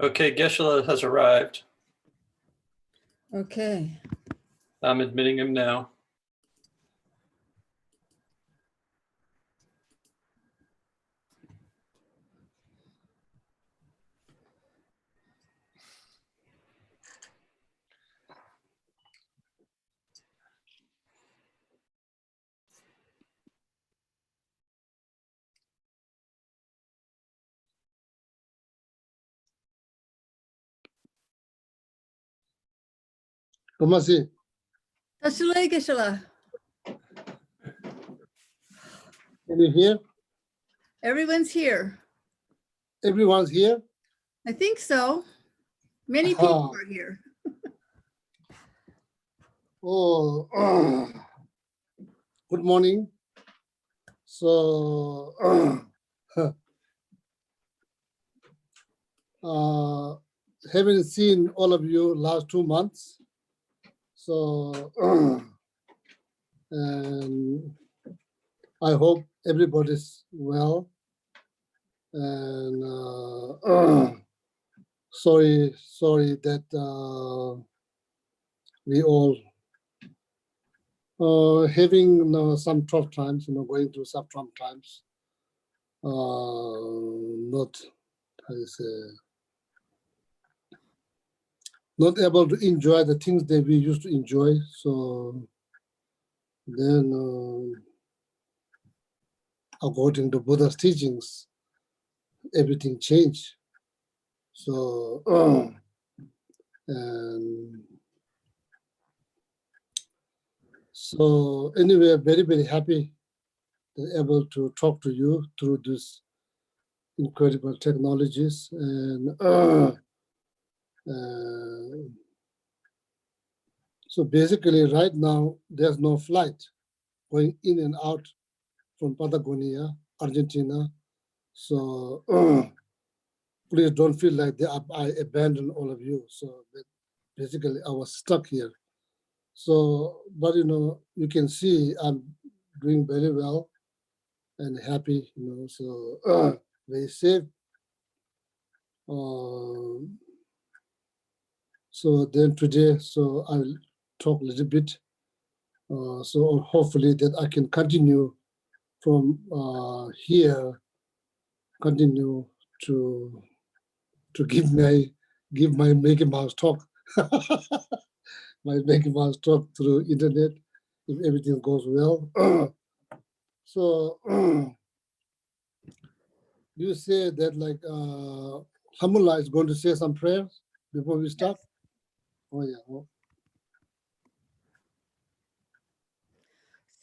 Okay, Geshe-la has arrived. Okay. I'm admitting him now. ¿Cómo así? Tashlei Geshe-la. Can you hear? Everyone's here. Everyone's here? I think so. Many people are here. Oh, good morning. So, haven't seen all of you last 2 months. So, and I hope everybody's well. And sorry that we all having some tough times, going through some tough times. Not, how do you say, not able to enjoy the things that we used to enjoy. So then, according to Buddha's teachings, everything changed. So, and so anyway, very, very happy to able to talk to you through this incredible technologies. And so basically right now, there's no flight going in and out from Patagonia, Argentina. So please don't feel like I abandoned all of you. So basically I was stuck here. So, but you can see I'm doing very well and happy, so very safe. So then today, so I'll talk a little bit. So hopefully that I can continue from here, continue to give my Mickey Mouse talk, my Mickey Mouse talk through internet if everything goes well. So you say that like Hamullah is going to say some prayers before we start. Yes. Oh yeah. Oh.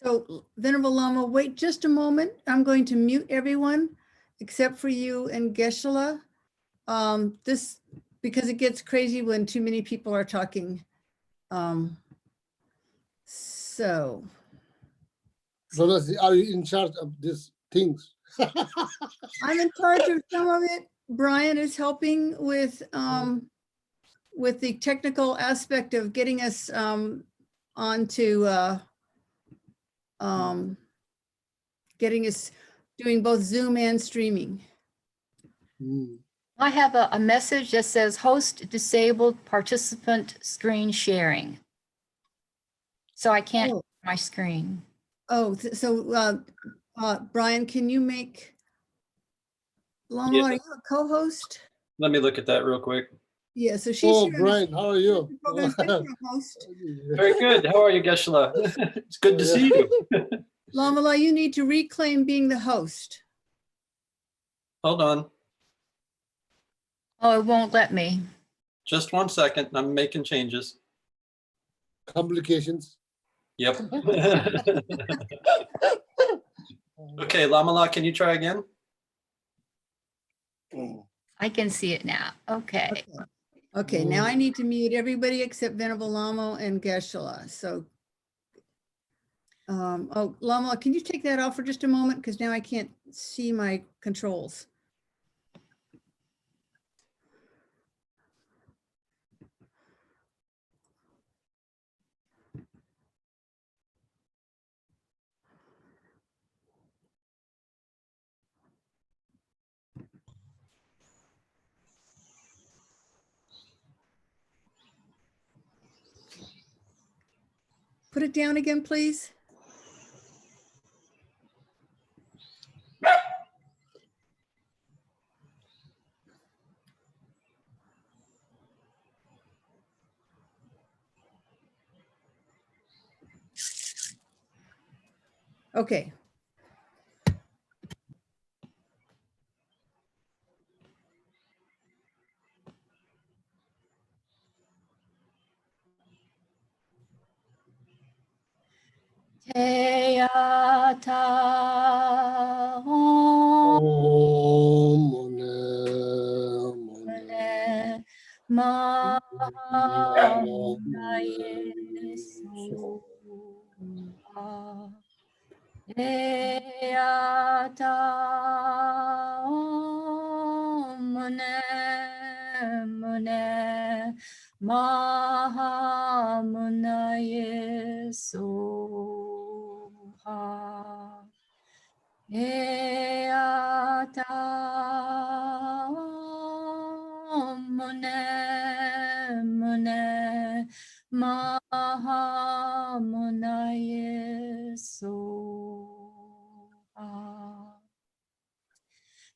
So Venerable Lama, wait just a moment. I'm going to mute everyone except for you and Geshe-la. This, because it gets crazy when too many people are talking. So. Rodas, are you in charge of these things? I'm in charge of some of it. Brian is helping with the technical aspect of getting us onto getting us doing both Zoom and streaming. I have a message that says host disabled participant screen sharing. So I can't share my screen. Oh, so Brian, can you make Lama, Yeah. are you a co-host? Let me look at that real quick. Yeah, so she's Oh, here. Brian, how are you? Host. Very good. How are you, Geshe-la? It's good to see you. Lama, you need to reclaim being the host. Hold on. Oh, it won't let me. Just 1 second. I'm making changes. Complications. Yep. Okay, Lamala, can you try again? I can see it now. Okay. Okay, now I need to mute everybody except Venerable Lama and Geshe-la. So, oh, Lama, can you take that off for just a moment? Because now I can't see my controls. Put it down again, please. Okay. TAYATHA Om Mune Mune MAHA MUNEYE SOHA TAYATHA MUNE MAHA MUNEYE SOHA TAYATHA MUNE MAHA MUNEYE SOHA.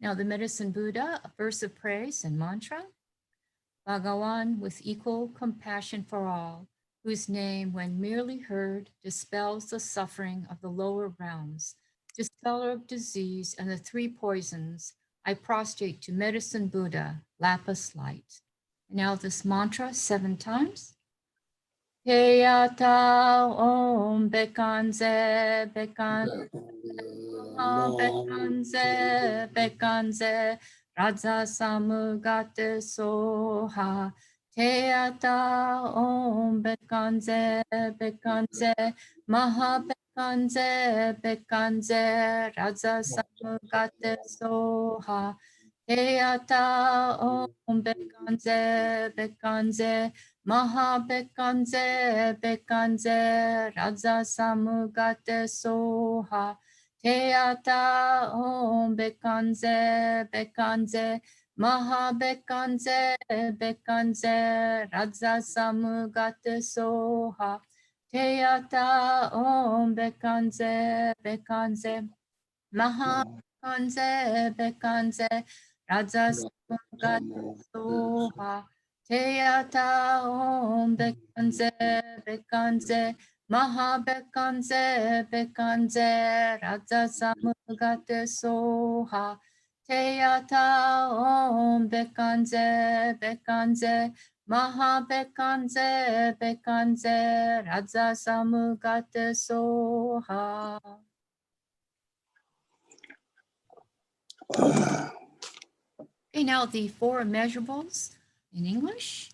Now the Medicine Buddha, a verse of praise and mantra. Bhagawan, with equal compassion for all, whose name, when merely heard, dispels the suffering of the lower realms, dispeller of disease and the three poisons, I prostrate to Medicine Buddha, Lapis light. And now this mantra 7 times. TAYATHA Om BEKANZE BEKANZE BEKANZE BEKANZE RADZA SAMUDGATE SOHA TAYATHA Om BEKANZE BEKANZE MAHA BEKANZE BEKANZE RADZA SAMUDGATE SOHA TAYATHA Om BEKANZE BEKANZE MAHA BEKANZE BEKANZE RADZA SAMUDGATE SOHA TAYATHA Om BEKANZE BEKANZE MAHA BEKANZE BEKANZE RADZA SAMUDGATE SOHA TAYATHA Om BEKANZE BEKANZE MAHA BEKANZE BEKANZE RADZA SAMUDGATE SOHA TAYATHA Om BEKANZE BEKANZE MAHA BEKANZE BEKANZE RADZA SAMUDGATE SOHA TAYATHA Om BEKANZE BEKANZE MAHA BEKANZE BEKANZE RADZA SAMUDGATE SOHA. Okay, now the 4 immeasurables in English.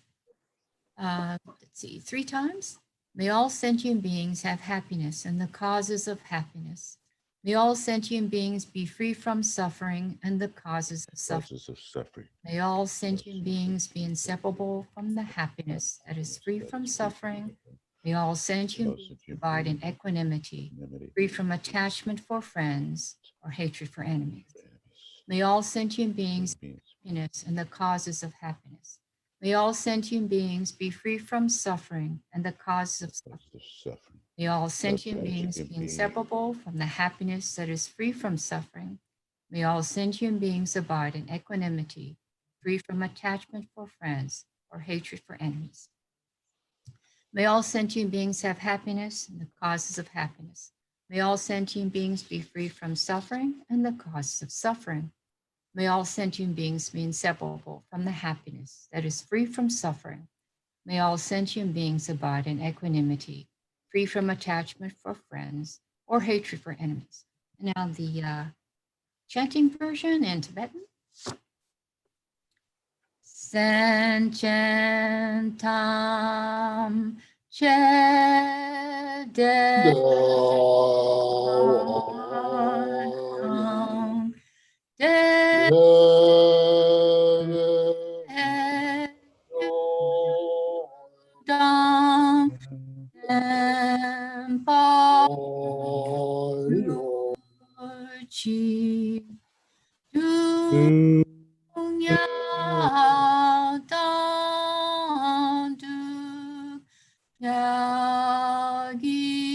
Let's see, 3 times. May all sentient beings have happiness and the causes of happiness. May all sentient beings be free from suffering and the causes of suffering. May all sentient beings be inseparable from the happiness that is free from suffering. May all sentient beings abide in equanimity, free from attachment for friends or hatred for enemies. May all sentient beings be happiness and the causes of happiness. May all sentient beings be free from suffering and the causes of suffering. May all sentient beings be inseparable from the happiness that is free from suffering. May all sentient beings abide in equanimity, free from attachment for friends or hatred for enemies. May all sentient beings have happiness and the causes of happiness. May all sentient beings be free from suffering and the causes of suffering. May all sentient beings be inseparable from the happiness that is free from suffering. May all sentient beings abide in equanimity, free from attachment for friends or hatred for enemies. And now the chanting version in Tibetan. Senchentam chede chi dunya dan du yagi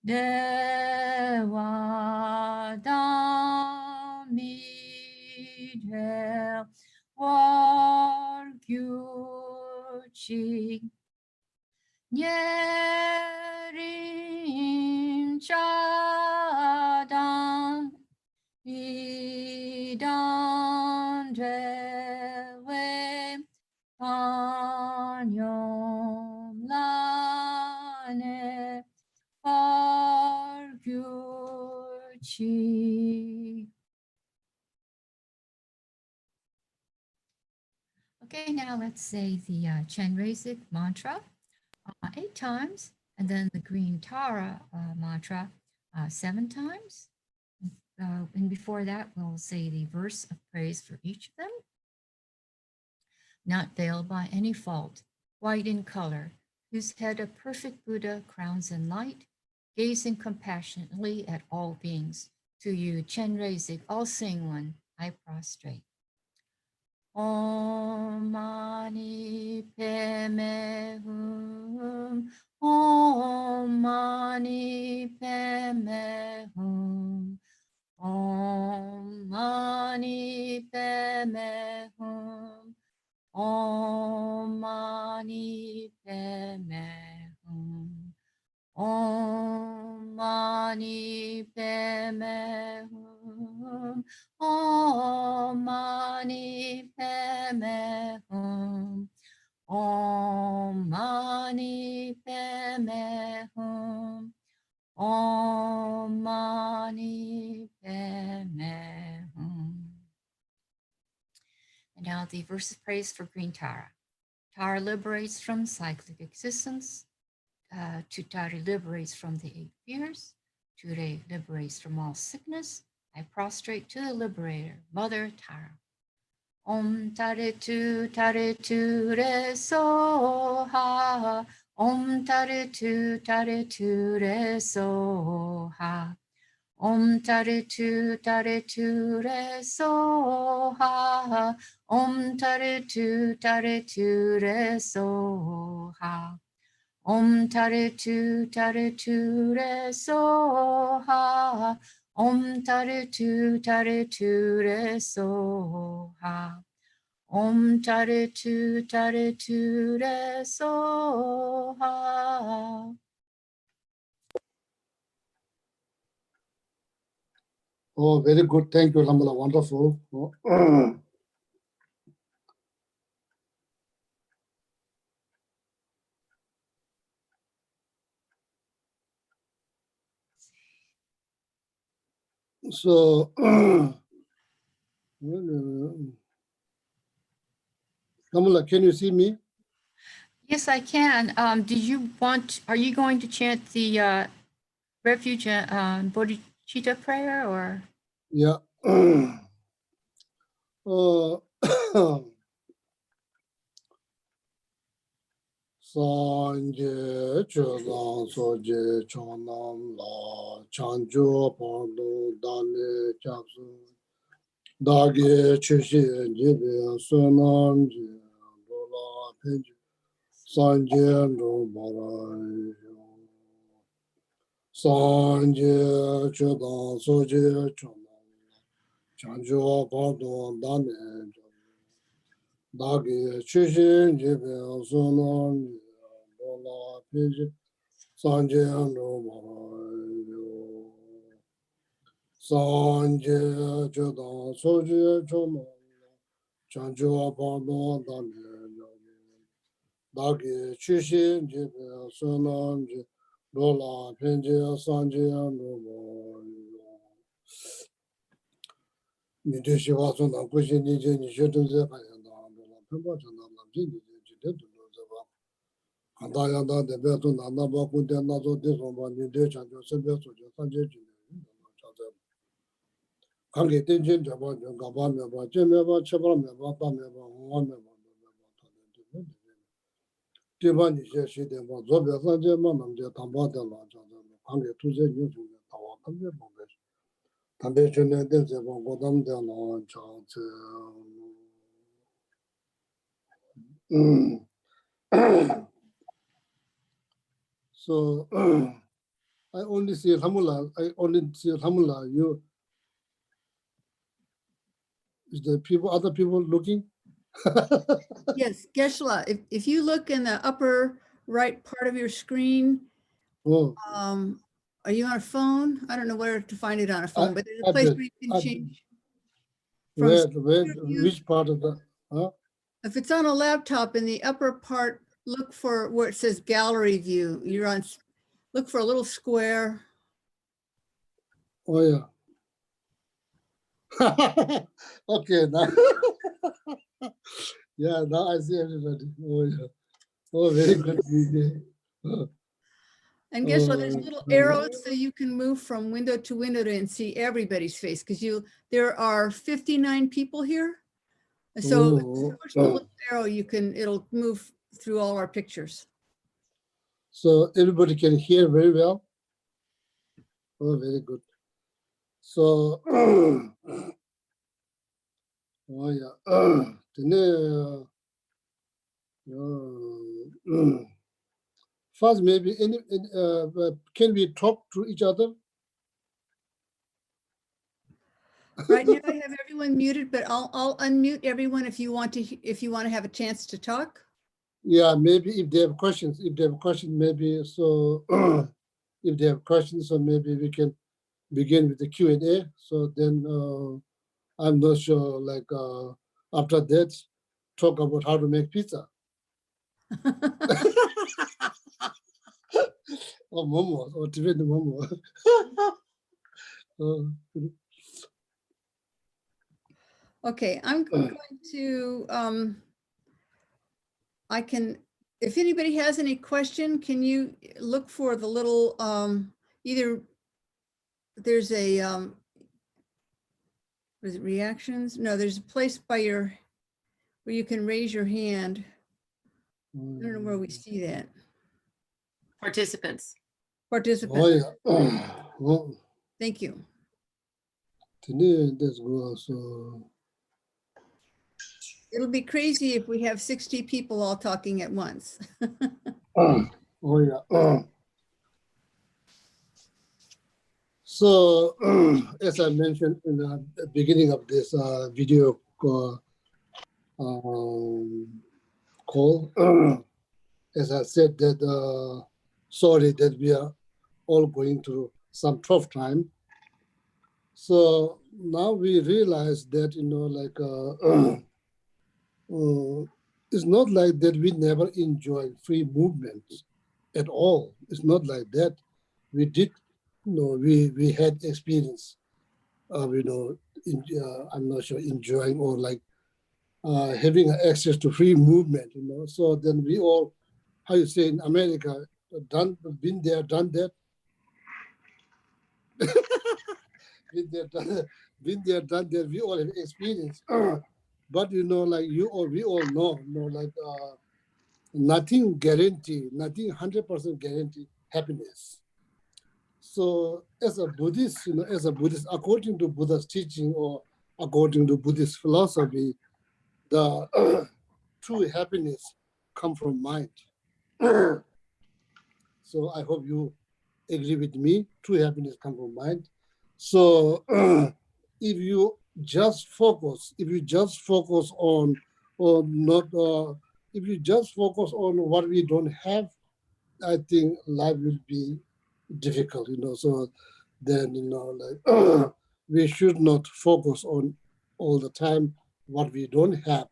Dewa Damidel Wargyuchi Nyerim Chadan Idan Drewe Anyom Lane Wargyuchi. Okay, now let's say the Chenrezig mantra 8 times, and then the green Tara mantra 7 times. And before that, we'll say the verse of praise for each of them. Not veiled by any fault, white in color, whose head a perfect Buddha crowns in light, gazing compassionately at all beings. To you, Chenrezig, all sing one, I prostrate. Om Mani Padme Hum. Om Mani Padme Hum. Om Mani Padme Hum. Om Mani Padme Hum. Om Mani Padme Hum. Om Mani Padme Hum. Om Mani Padme Hum. Om Mani Padme Hum. And now the verse of praise for green Tara. Tara liberates from cyclic existence. Tutari liberates from the 8 fears. Ture liberates from all sickness. I prostrate to the liberator, Mother Tara. Om Tare Tu Re Soha. Om Tare Tu Re Soha. Om Tare Tu Re Soha. Om Tare Tu Re Soha. Om Tare Tu Re Soha. Om Tare Tu Re Soha. Om Tare Tu Re Soha. Oh, very good. Thank you, Lamala. Wonderful. So, Lamala, can you see me? Yes, I can. Are you going to chant the Refuge Bodhicitta prayer or? Yeah. Sanje Chodan Soje Chonam La Chanjo Pando Dane Chapsu Dage Chushi Jibe Sonam Je Lola Penji Sanje No Barai Sanje Chodan Soje Chonam Chanjo Pando Dane Dage Chushi Jibe Sonam Je Lola Penji Sanje no Mahayo Sanje Jodan Soje Choma Chanjo Apano Dame Dagi Chishin Jibe Sonanje Lola Penje Sanje no Mahayo Nide Shiva Sona Kushi Nije Nishetun Zepa Yanda Lola Pemba Chana Namji Nije Jitetu Zepa Kandayanda de Beto Nana Bakunde Nazo de Somba Nide Chanjo Sebe Soja Sanje Jine Kange Tenjin Jaba Gaba Meba Jemeba Chebra Meba Tameba Hoa Meba Tiba Nishe Shideba Zobe Sanje Manamje Tamba de La Jada Kange Tuze Nyuzu Tawa Tambe Bombe Tambe Jene de Zeba Godam de La Jade So I only see Alhamdulillah. I only see Alhamdulillah. You, is the people, other people looking? Yes, Geshe-la, if you look in the upper right part of your screen, Oh, are you on a phone? I don't know where to find it on a phone, but there's a place iPad, where you can iPad. change. From Where, studio view, which part of the, huh? if it's on a laptop in the upper part, look for where it says gallery view. You're on, look for a little square. Oh, yeah. Okay, now. Yeah, now I see everybody. Oh, yeah. Oh, very good. Vijay. And Geshe-la, there's Oh, little arrows so you can move from window to window and see everybody's face because there are 59 people here. So if you push the little arrow, it'll move through all our pictures. So everybody can hear very well. Oh, very good. So, oh yeah. First, maybe can we talk to each other? Right now I have everyone muted, but I'll unmute everyone if you want to have a chance to talk. Yeah, maybe if they have questions, maybe so. If they have questions, so maybe we can begin with the Q&A. So then I'm not sure, like after that, talk about how to make pizza. Or momo, or Tibetan momo. Okay, I'm going to, if anybody has any question, can you look for the little, either there's a, was it reactions? No, there's a place where you can raise your hand. I don't know where we see that. Participants. Participant. Oh yeah. Oh, Thank you. that's good. So It'll be crazy if we have 60 people all talking at once. oh yeah. So as I mentioned in the beginning of this video call, as I said that sorry that we are all going through some tough time. So now we realize that, it's not like that we never enjoy free movement at all. It's not like that. We did, we had experience of, I'm not sure enjoying or like having access to free movement, So then we all, how you say in America, been there, done that. Been there, done that. We all have experience. But like we all know, nothing guarantee, nothing 100% guarantee happiness. So as a Buddhist, according to Buddha's teaching or according to Buddhist philosophy, the true happiness come from mind. So I hope you agree with me. True happiness come from mind. So if you just focus on, or not, if you just focus on what we don't have, I think life will be difficult, So then, like we should not focus on all the time what we don't have.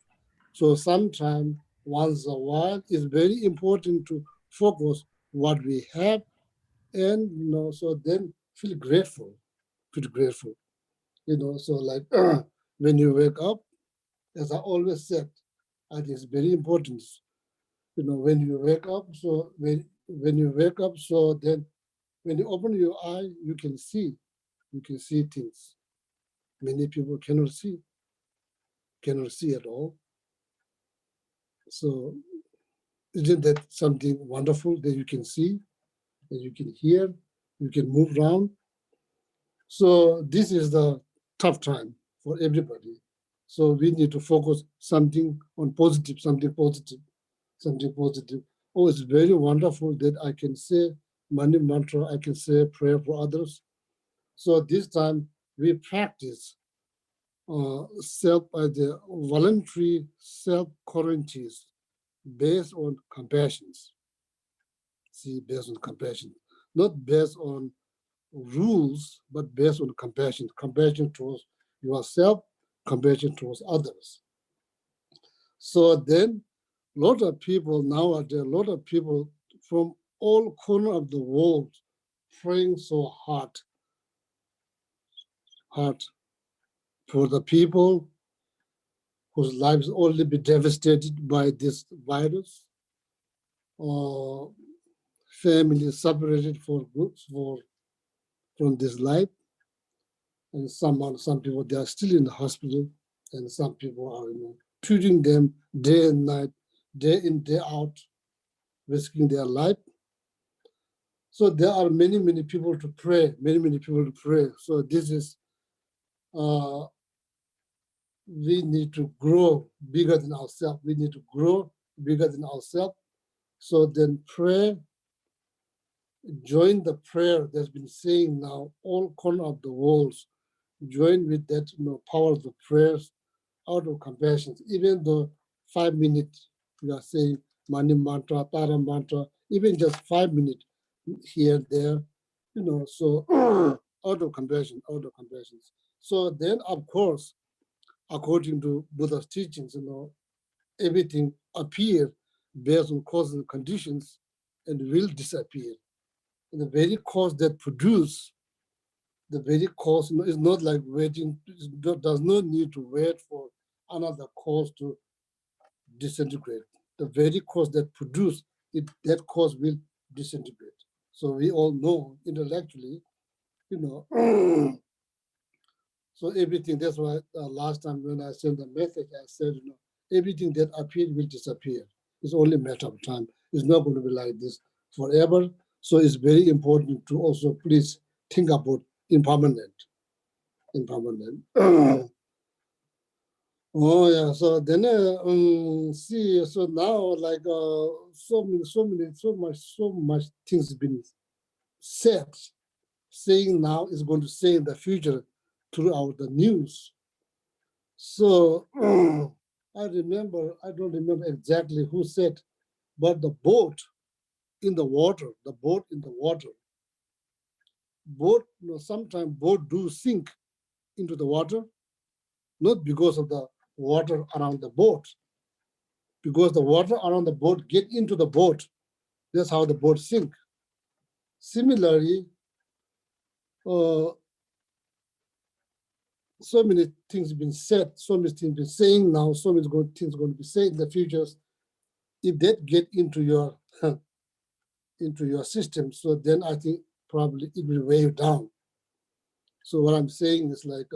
So sometime, once a while, it's very important to focus what we have, and so then feel grateful. So like when you wake up, as I always said, I think it's very important. When you wake up, so when you wake up, so then when you open your eye, you can see things. Many people cannot see at all. So isn't that something wonderful that you can see, that you can hear, you can move around? So this is the tough time for everybody. So we need to focus something on something positive. Oh, it's very wonderful that I can say Mani mantra, I can say prayer for others. So this time we practice the voluntary self-quarantines based on compassions. See, based on compassion, not based on rules, but based on compassion. Compassion towards yourself, compassion towards others. So then, a lot of people nowadays, a lot of people from all corners of the world praying so hard for the people whose lives only be devastated by this virus, or families separated from this life, and some people they are still in the hospital, and some people are treating them day and night, day in day out, risking their life. So there are many people to pray, many people to pray. So this is we need to grow bigger than ourselves. We need to grow bigger than ourselves. So then pray, join the prayer that's been saying now, all corners of the world, join with that power of the prayers out of compassion. Even though 5 minutes we are saying Mani mantra, Tara mantra, even just 5 minutes here, there, so out of compassion. So then, of course, according to Buddha's teachings, everything appear based on causes and conditions and will disappear. And the very cause that produce, the very cause is not like waiting, does not need to wait for another cause to disintegrate. The very cause that produce it, that cause will disintegrate. So we all know intellectually, so everything, that's why last time when I sent the message, I said, everything that appeared will disappear. It's only a matter of time. It's not going to be like this forever. So it's very important to also please think about impermanent. Oh yeah, so then see, so now like so much things been said, saying now is going to say in the future throughout the news. So I don't remember exactly who said, but the boat in the water, sometimes boat do sink into the water, not because of the water around the boat, because the water around the boat get into the boat. That's how the boat sink. Similarly, so many things have been said, so many things been saying now, so many things going to be said in the future. If that get into your system, so then I think probably it will weigh you down. So what I'm saying is like,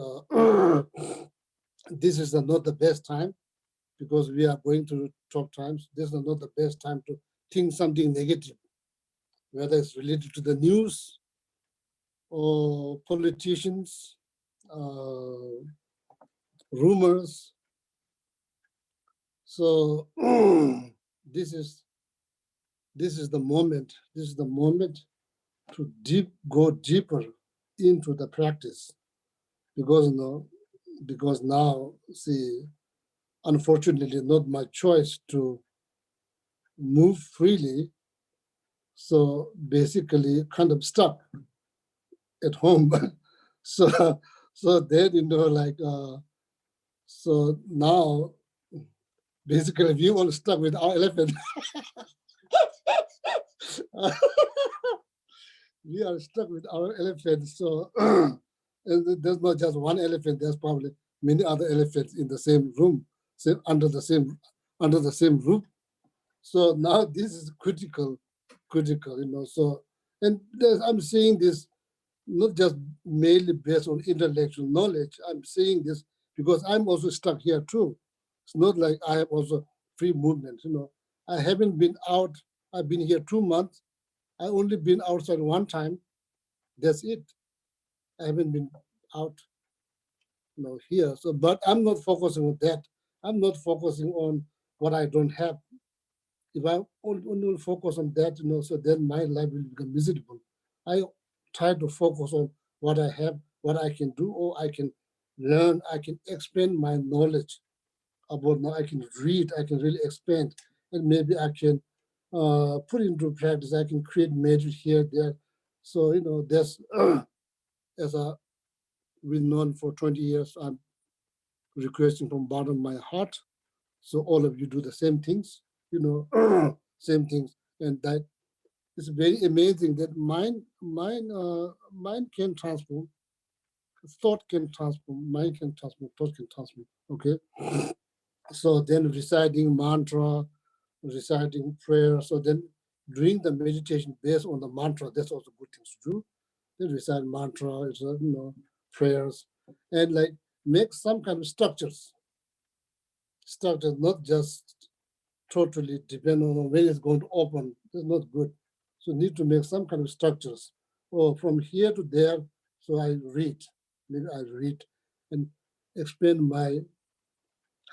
this is not the best time because we are going through tough times. This is not the best time to think something negative, whether it's related to the news or politicians, rumors. So this is the moment. This is the moment to go deeper into the practice, because now, see, unfortunately, not my choice to move freely. So basically, kind of stuck at home. so then like so now basically we all stuck with our elephant. We are stuck with our elephant. So and there's not just one elephant. There's probably many other elephants in the same room, under the same roof. So now this is critical. So, and I'm saying this not just mainly based on intellectual knowledge. I'm saying this because I'm also stuck here too. It's not like I have also free movement. I haven't been out. I've been here 2 months. I only been outside one time. That's it. I haven't been out, here. So, but I'm not focusing on that. I'm not focusing on what I don't have. If I only will focus on that, so then my life will become miserable. I try to focus on what I have, what I can do, or I can learn, I can expand my knowledge about now. I can read, I can really expand, and maybe I can put into practice. I can create magic here, there. So that's as we've known for 20 years. I'm requesting from bottom of my heart. So all of you do the same things, same things, and that is very amazing. That mind can transform, thought can transform, mind can transform, thought can transform. Okay, so then reciting mantra, reciting prayer. So then doing the meditation based on the mantra. That's also good things to do. Then recite mantra, prayers, and like make some kind of structures. Structures, not just totally depend on when it's going to open. That's not good. So need to make some kind of structures. Or from here to there, so I read. Maybe I read and expand my,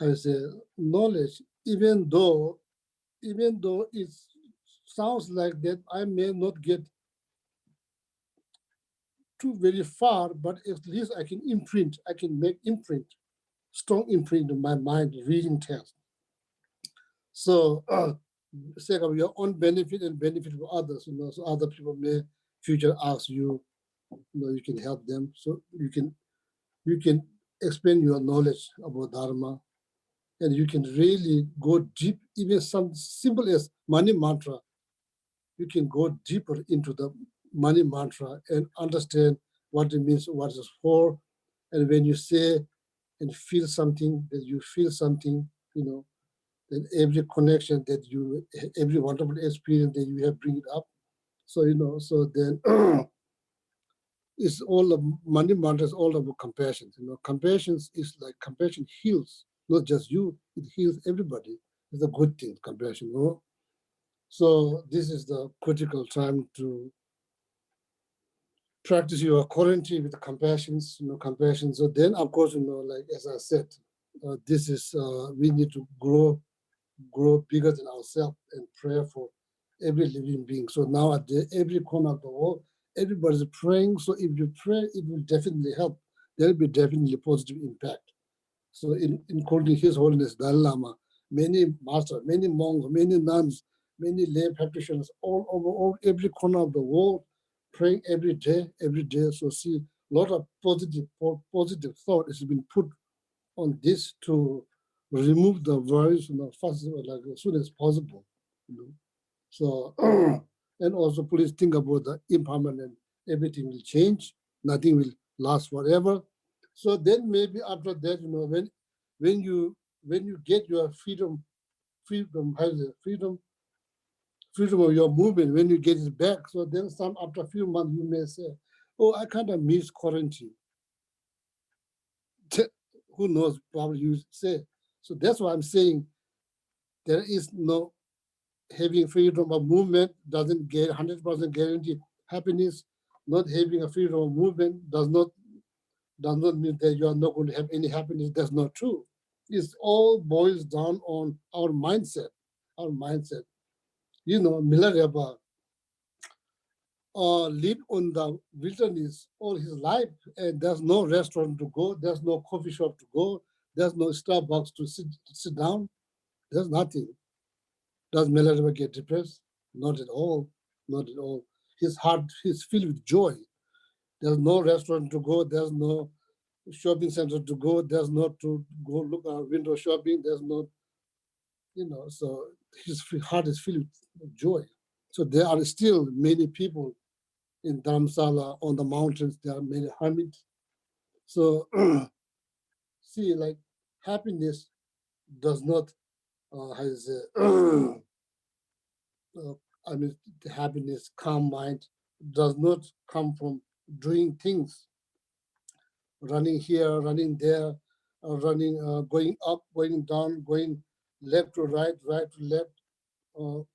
how to say, knowledge, even though it sounds like that I may not get too very far, but at least I can imprint, I can make imprint, strong imprint in my mind, reading text. So say of your own benefit and benefit for others, so other people may future ask you, you can help them. So you can expand your knowledge about Dharma, and you can really go deep, even some simple as money mantra. You can go deeper into the money mantra and understand what it means, what it's for. And when you say and feel something, that you feel something, then every connection that you, every wonderful experience that you have, bring it up. So, so then it's all of money mantra is all about compassion. Compassion is like compassion heals, not just you, it heals everybody. It's a good thing, compassion. So this is the critical time to practice your quarantine with compassion, compassion. So then, of course, like as I said, this is we need to grow bigger than ourselves and pray for every living being. So now at every corner of the world, everybody's praying. So if you pray, it will definitely help. There will be definitely positive impact. So including His Holiness Dalai Lama, many masters, many monks, many nuns, many lay practitioners all over every corner of the world, praying every day. So see, a lot of positive thought has been put on this to remove the virus, fast, like as soon as possible. So, and also please think about the impermanent. Everything will change. Nothing will last forever. So then maybe after that, when you get your freedom, freedom of your movement, when you get it back. So then after a few months, you may say, oh, I kind of miss quarantine. Who knows, probably you say. So that's why I'm saying there is no having freedom of movement doesn't get 100% guarantee happiness. Not having a freedom of movement does not mean that you are not going to have any happiness. That's not true. It all boils down on our mindset. Our mindset. Milarepa lived on the wilderness all his life, and there's no restaurant to go, there's no coffee shop to go, there's no Starbucks to sit down, there's nothing. Does Milarepa get depressed? Not at all, not at all. His heart is filled with joy. There's no restaurant to go, there's no shopping center to go, there's not to go look at window shopping, there's not, so his heart is filled with joy. So there are still many people in Dharamsala, on the mountains, there are many hermits. So see, like happiness does not, the happiness, calm mind does not come from doing things, running here, running there, running, going up, going down, going left to right, right to left,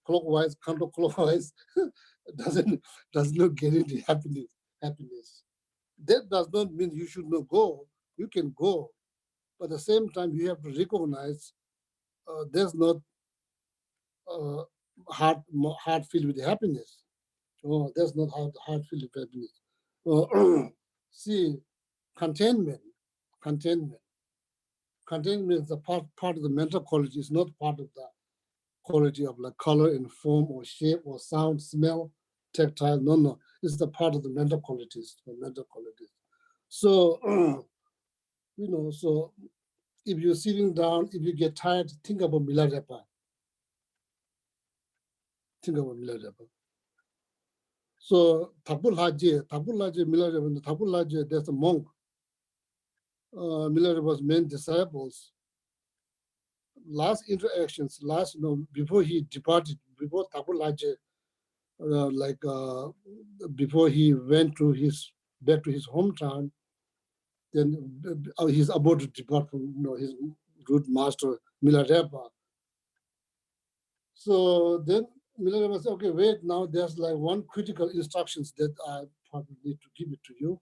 clockwise, counterclockwise. does not guarantee happiness. That does not mean you should not go. You can go, but at the same time you have to recognize there's not heart filled with happiness. Oh, that's not how the heart filled with happiness. See, containment is the part of the mental quality. It's not part of the quality of like color and form or shape or sound, smell, tactile. No. It's the part of the mental qualities. So, so if you're sitting down, if you get tired, think about Milarepa. So Tabul Haji, Milarepa, there's a monk. Milarepa's main disciples. Last interactions, before he departed, before Tabul Haji, before he went to back to his hometown, then he's about to depart from his root master Milarepa. So then Milarepa said, okay, wait, now there's like one critical instructions that I probably need to give it to you.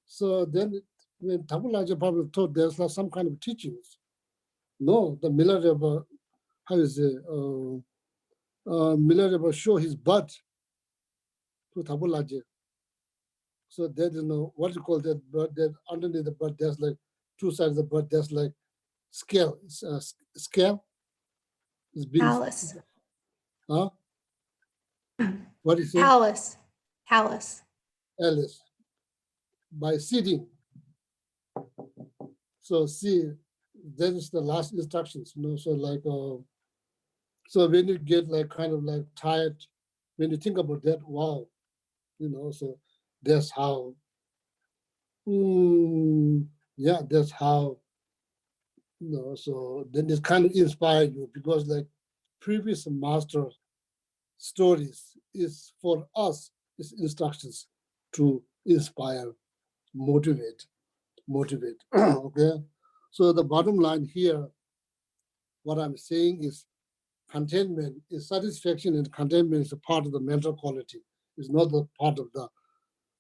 So then when Tabulaja probably thought there's like some kind of teachings. No, the Milarepa, how is it? Milarepa show his butt to Tabulaja. So there is what you call that bird, that underneath the bird, there's like two sides of the bird, there's like scale. Scale is being. Callus. Huh? What is it? Callus. Alice. By sitting. So see, that is the last instructions, so like, so when you get like kind of like tired, when you think about that, wow, so that's how, that's how, so then it kind of inspire you because like previous master stories is for us, is instructions to inspire, motivate. Okay. So the bottom line here, what I'm saying is contentment is satisfaction, and contentment is a part of the mental quality. It's not the part of the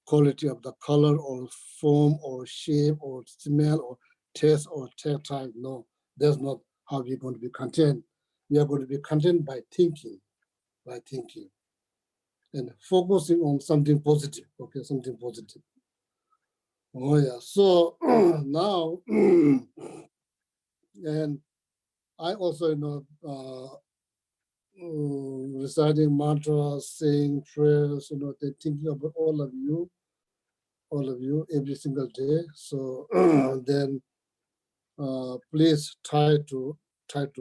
quality of the color or form or shape or smell or taste or tactile. No, that's not how we're going to be content. We are going to be content by thinking and focusing on something positive. Okay, something positive. Oh yeah. So now, and I also reciting mantras, saying prayers, they're thinking about all of you every single day. So then please try to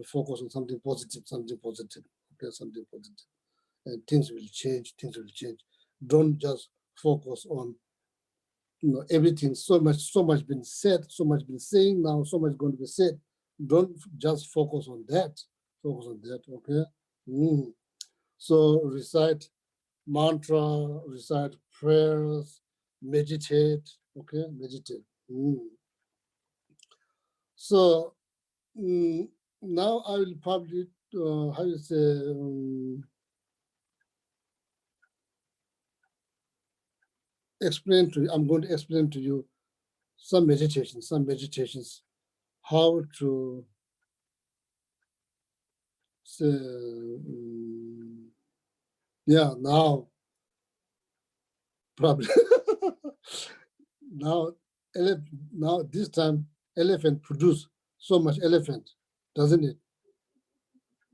focus on something positive. Okay, something positive. And things will change. Don't just focus on everything. So much been said, so much been saying now, so much going to be said. Don't just focus on that. Okay. So recite mantra, recite prayers, meditate. Okay, meditate. So now I will probably how you say explain to you. I'm going to explain to you some meditations, how to say. Yeah, now probably now this time elephant produce so much elephant, doesn't it?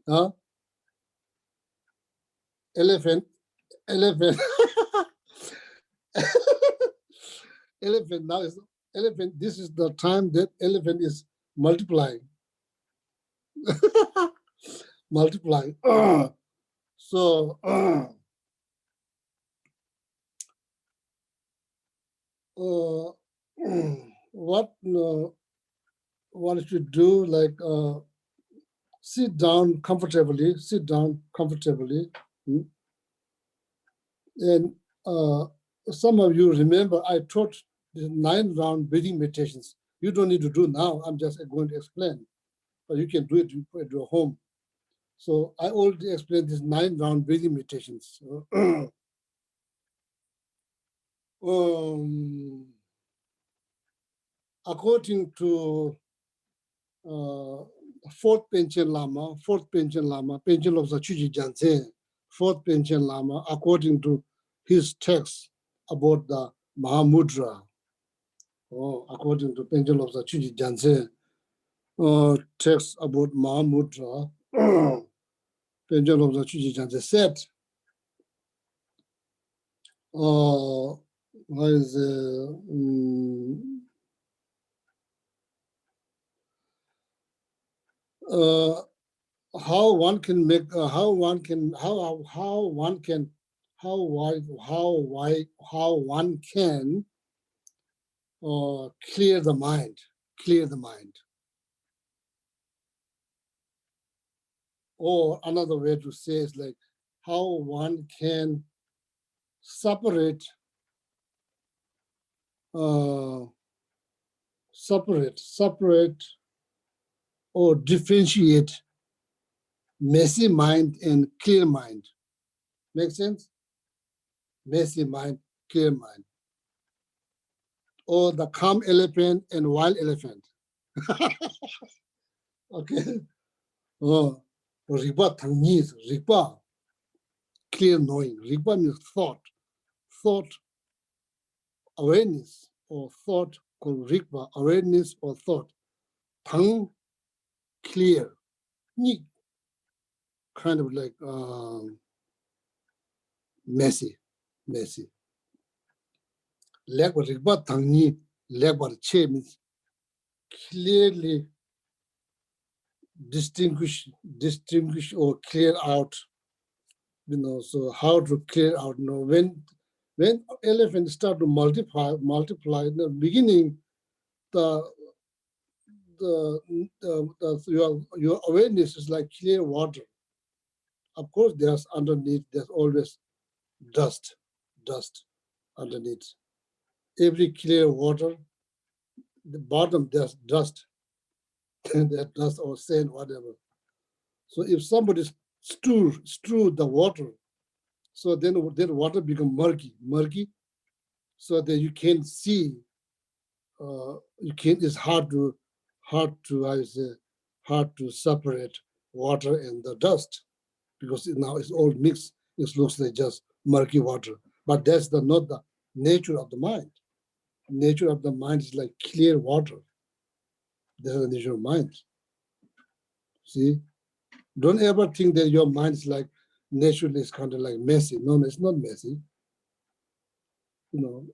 Huh? Elephant elephant now is elephant. This is the time that elephant is multiplying. So what you should do, like sit down comfortably. And some of you remember I taught the 9-round breathing meditations. You don't need to do now. I'm just going to explain, but you can do it at your home. So I already explained these 9-round breathing meditations. According to fourth Panchen Lama, Panchen Lobsa Chuji Jansen, fourth Panchen Lama, according to his text about the Mahamudra, according to Panchen Lobsa Chuji Jansen, text about Mahamudra, Panchen Lobsa Chuji Jansen said, what is how one can make how one can clear the mind, or another way to say is like how one can separate or differentiate messy mind and clear mind. Make sense? Messy mind, clear mind. Or the calm elephant and wild elephant. Okay. Oh, riba tangnis, riba, clear knowing. Riba means thought, awareness, or thought called riba, awareness or thought. Tang, clear, ni, kind of like messy. Legwa riba tangni, legwa che means clearly distinguish or clear out, so how to clear out, when elephants start to multiply in the beginning, your awareness is like clear water. Of course, there's always dust underneath. Every clear water, the bottom there's dust, that dust or sand, whatever. So if somebody strew the water, so then water become murky, so that you can't see. It's hard to separate water and the dust, because now it's all mixed. It looks like just murky water, but that's not the nature of the mind. Nature of the mind is like clear water. That's the nature of mind. See, don't ever think that your mind is like naturally is kind of like messy. No, it's not messy.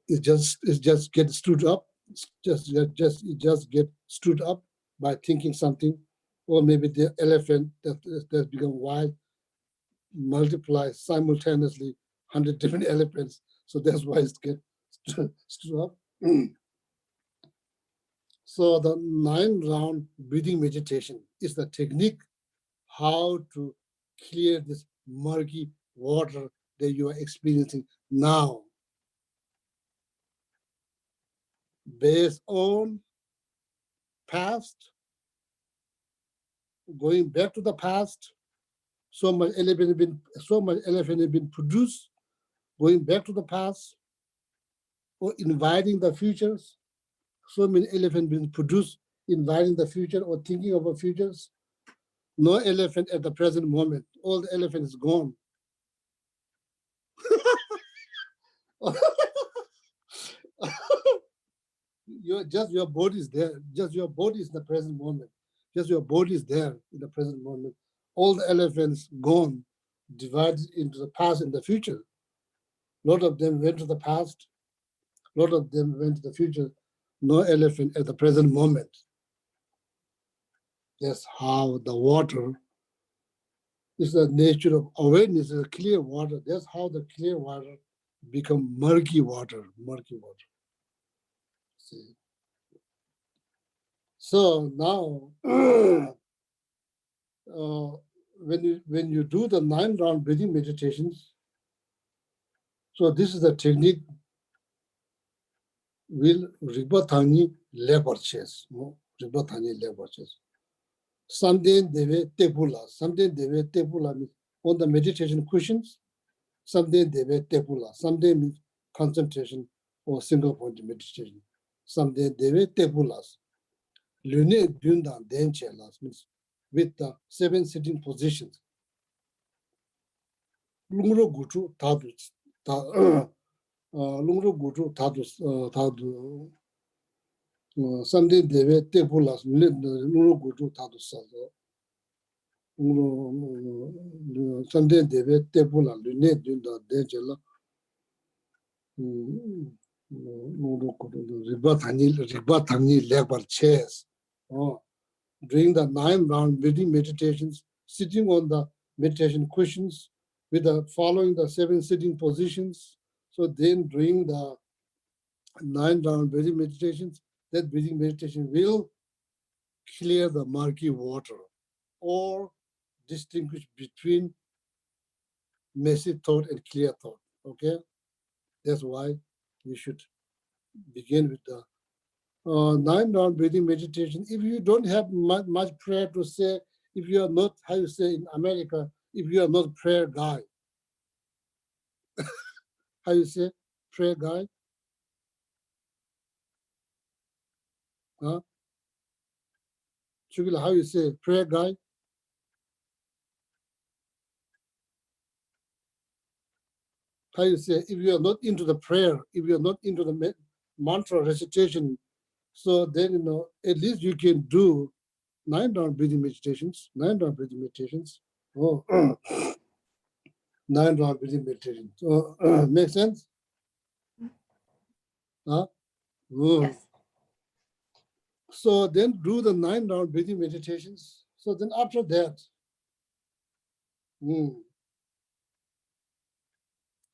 It just gets stood up. It just get stood up by thinking something, or maybe the elephant that's become wild multiply simultaneously 100 different elephants. So that's why it get stood up. So the 9-round breathing meditation is the technique how to clear this murky water that you are experiencing now, based on past, going back to the past. So much elephant has been produced, going back to the past, or inviting the futures. So many elephants been produced, inviting the future or thinking about futures. No elephant at the present moment. All the elephant is gone. Your body is there. Just your body is in the present moment. Just your body is there in the present moment. All the elephants gone, divided into the past and the future. A lot of them went to the past. A lot of them went to the future. No elephant at the present moment. That's how the water is the nature of awareness, is a clear water. That's how the clear water become murky water. See? So now, when you do the 9-round breathing meditations, so this is the technique. Will ribathani lebarches, ribathani lebarches. Something deve tepula means on the meditation cushions. Something deve tepula. Something means concentration or single point meditation. Something deve tepulas. Lune dundan denchelas means with the 7 sitting positions. Lungro guchu tadu lungro guchu tadu Sunday deve tepulas lungro guchu tadu saldo. Sunday deve tepula lune dunda dejela. Riba legbar chairs. During the 9-round breathing meditations, sitting on the meditation cushions with the following the 7 sitting positions. So then during the 9-round breathing meditations, that breathing meditation will clear the murky water or distinguish between messy thought and clear thought. Okay, that's why we should begin with the 9-round breathing meditation. If you don't have much prayer to say, if you are not, how you say in America, if you are not prayer guy, how you say prayer guy? Huh? Shugila, how you say prayer guy? How you say if you are not into the prayer, if you are not into the mantra recitation, so then at least you can do 9-round breathing meditations. 9-round breathing meditations. Oh, 9-round breathing meditation. So make sense? Huh? Yes. So then do the 9-round breathing meditations. So then after that,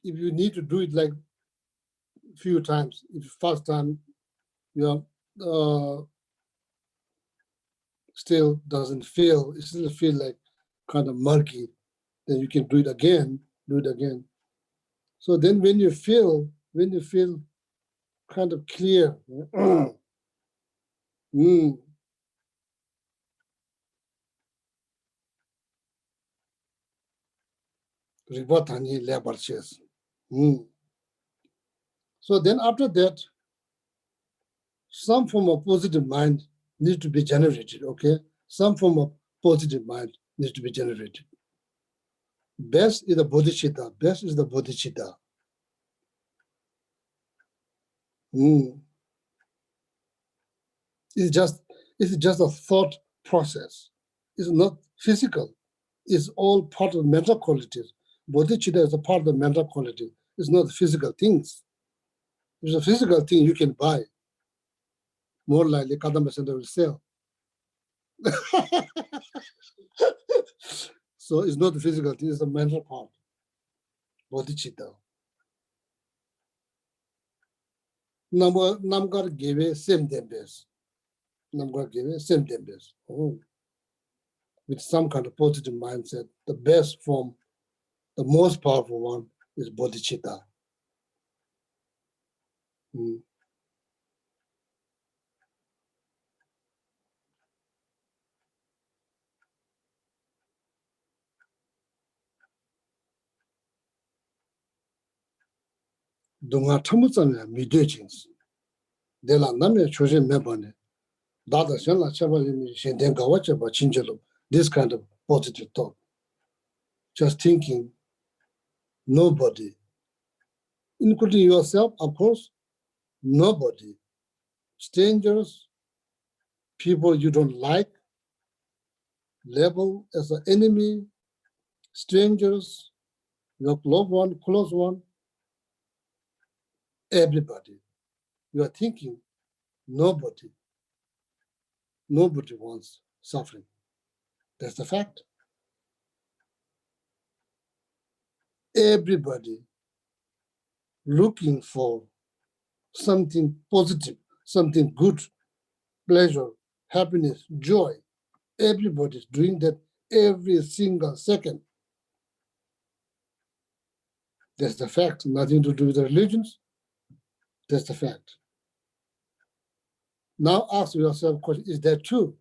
if you need to do it like a few times, if first time still doesn't feel, it still feel like kind of murky, then you can do it again, So then when you feel kind of clear, So then after that, some form of positive mind needs to be generated, okay? Some form of positive mind needs to be generated. Best is the Bodhicitta. Best is the Bodhicitta. It's just a thought process. It's not physical. It's all part of mental qualities. Bodhicitta is a part of the mental quality. It's not physical things. If it's a physical thing you can buy. More likely, Kadamba Center will sell. So it's not the physical thing, it's the mental part. Bodhicitta. Namgar gave a same dembes. Namgar gave a same dembes. With some kind of positive mindset, the best form, the most powerful one is Bodhicitta. Dunga Tamutsana Midujins. De la Name Choshe Mebane. Dada Shala Chaba Shenden Gawachaba Chinjalo. This kind of positive thought. Just thinking, nobody, including yourself, of course, nobody, strangers, people you don't like, label as an enemy, strangers, your loved one, close one, everybody. You are thinking, nobody wants suffering. That's the fact. Everybody looking for something positive, something good, pleasure, happiness, joy. Everybody's doing that every single second. That's the fact. Nothing to do with the religions. That's the fact. Now ask yourself, question, is that true?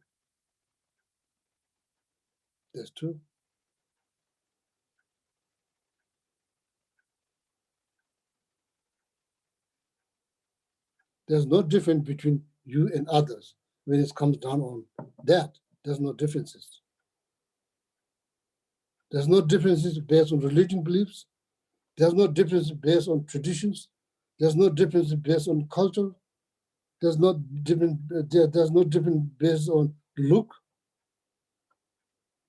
That's true. There's no difference between you and others when it comes down on that. There's no differences. There's no differences based on religion beliefs. There's no difference based on traditions. There's no difference based on culture. There's no difference based on look,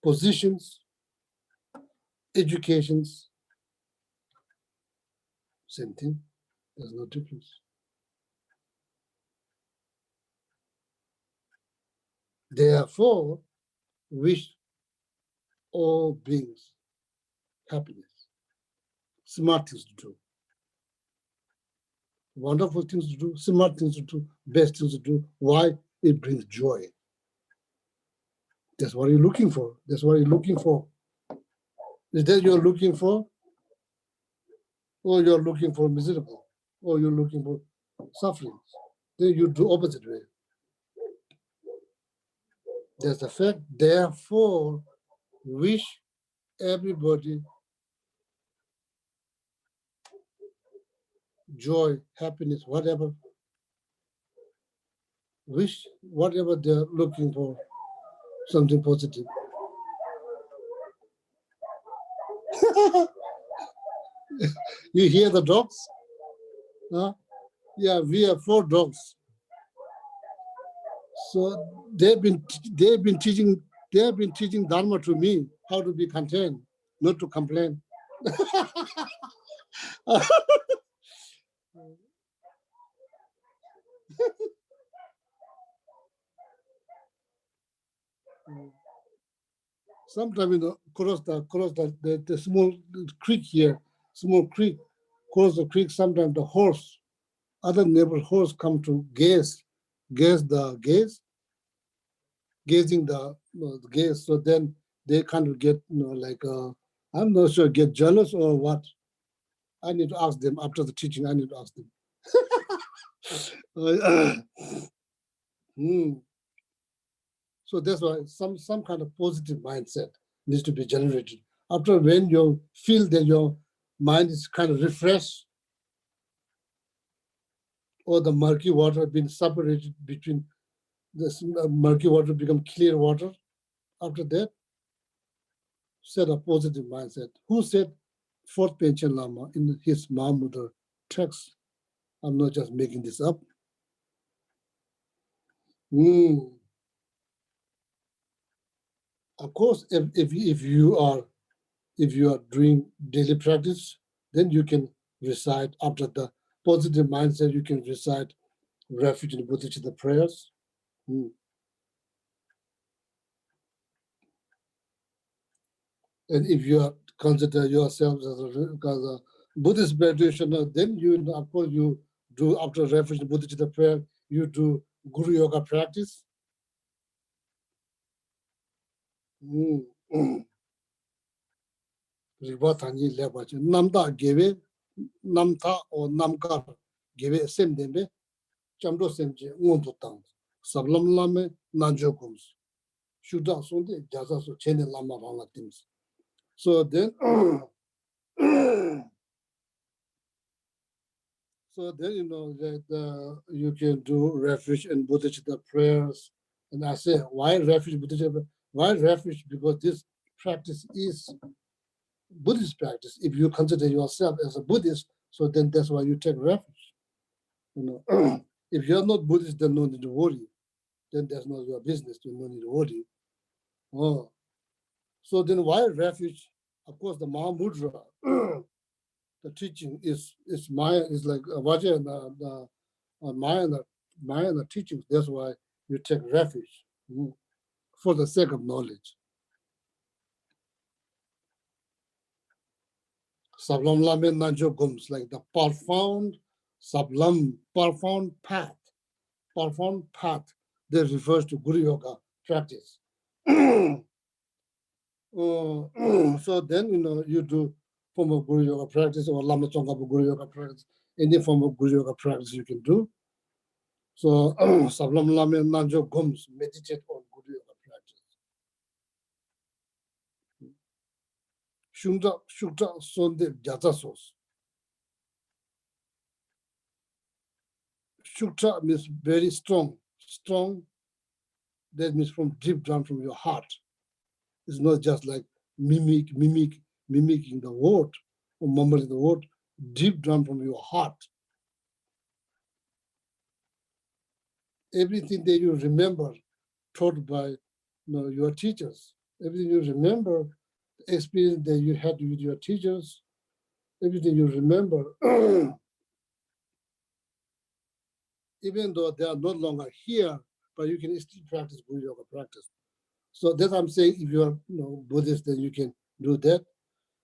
positions, educations. Same thing. There's no difference. Therefore, wish all beings happiness. Smart things to do. Wonderful things to do, smart things to do, best things to do. Why? It brings joy. That's what you're looking for. That's what you're looking for. Is that you're looking for? Or you're looking for miserable? Or you're looking for sufferings? Then you do opposite way. That's the fact. Therefore, wish everybody joy, happiness, whatever. Wish whatever they're looking for, something positive. You hear the dogs? Huh? Yeah, we have 4 dogs. So they've been teaching Dharma to me, how to be content, not to complain. Sometimes, you know, cross the small creek here, small creek, cross the creek. Sometimes the horse, other neighbor horse come to gazing the gaze. So then they kind of get, you know, like I'm not sure, get jealous or what. I need to ask them after the teaching. I need to ask them. So that's why some kind of positive mindset needs to be generated. After when you feel that your mind is kind of refreshed, or the murky water being separated between this murky water become clear water, after that, set a positive mindset. Who said Fourth Panchen Lama in his Mahamudra text? I'm not just making this up. Of course, if you are doing daily practice, then you can recite after the positive mindset. You can recite Refuge and Bodhicitta prayers. And if you consider yourself as a Buddhist practitioner, then you, of course, you do after Refuge and Bodhicitta prayer, you do Guru Yoga practice. Namda geve, namta or namkar geve same dembe, chamdo semje ngonto tang, sablam lame nanjo comes. Shuda sonde jaza so chene lama ranga teams. So then, you know that you can do Refuge and Bodhicitta prayers. And I say, why Refuge, Bodhicitta? Why Refuge? Because this practice is Buddhist practice. If you consider yourself as a Buddhist, so then that's why you take refuge. You know, if you're not Buddhist, then no need to worry. Then that's not your business. You don't need to worry. Oh, so then why refuge? Of course, the Mahamudra, the teaching is Maya, is like Vajra and the Maya and the teachings. That's why you take refuge for the sake of knowledge. Sablam Lamen Nanjo Gums, like the profound, sublime, profound path that refers to Guru Yoga practice. So then, you know, you do form of Guru Yoga practice or Lama Tsongkhapa Guru Yoga practice, any form of Guru Yoga practice you can do. So, Sablam Lamen Nanjo Gums, meditate on Guru Yoga practice. Shukta Sonde Jatasos. Shukta means very strong. Strong, that means from deep down from your heart. It's not just like mimicking the word or mumbling the word deep down from your heart. Everything that you remember taught by your teachers, everything you remember, the experience that you had with your teachers, everything you remember, even though they are no longer here, but you can still practice Buddha yoga practice. So that's what I'm saying. If you are Buddhist, then you can do that.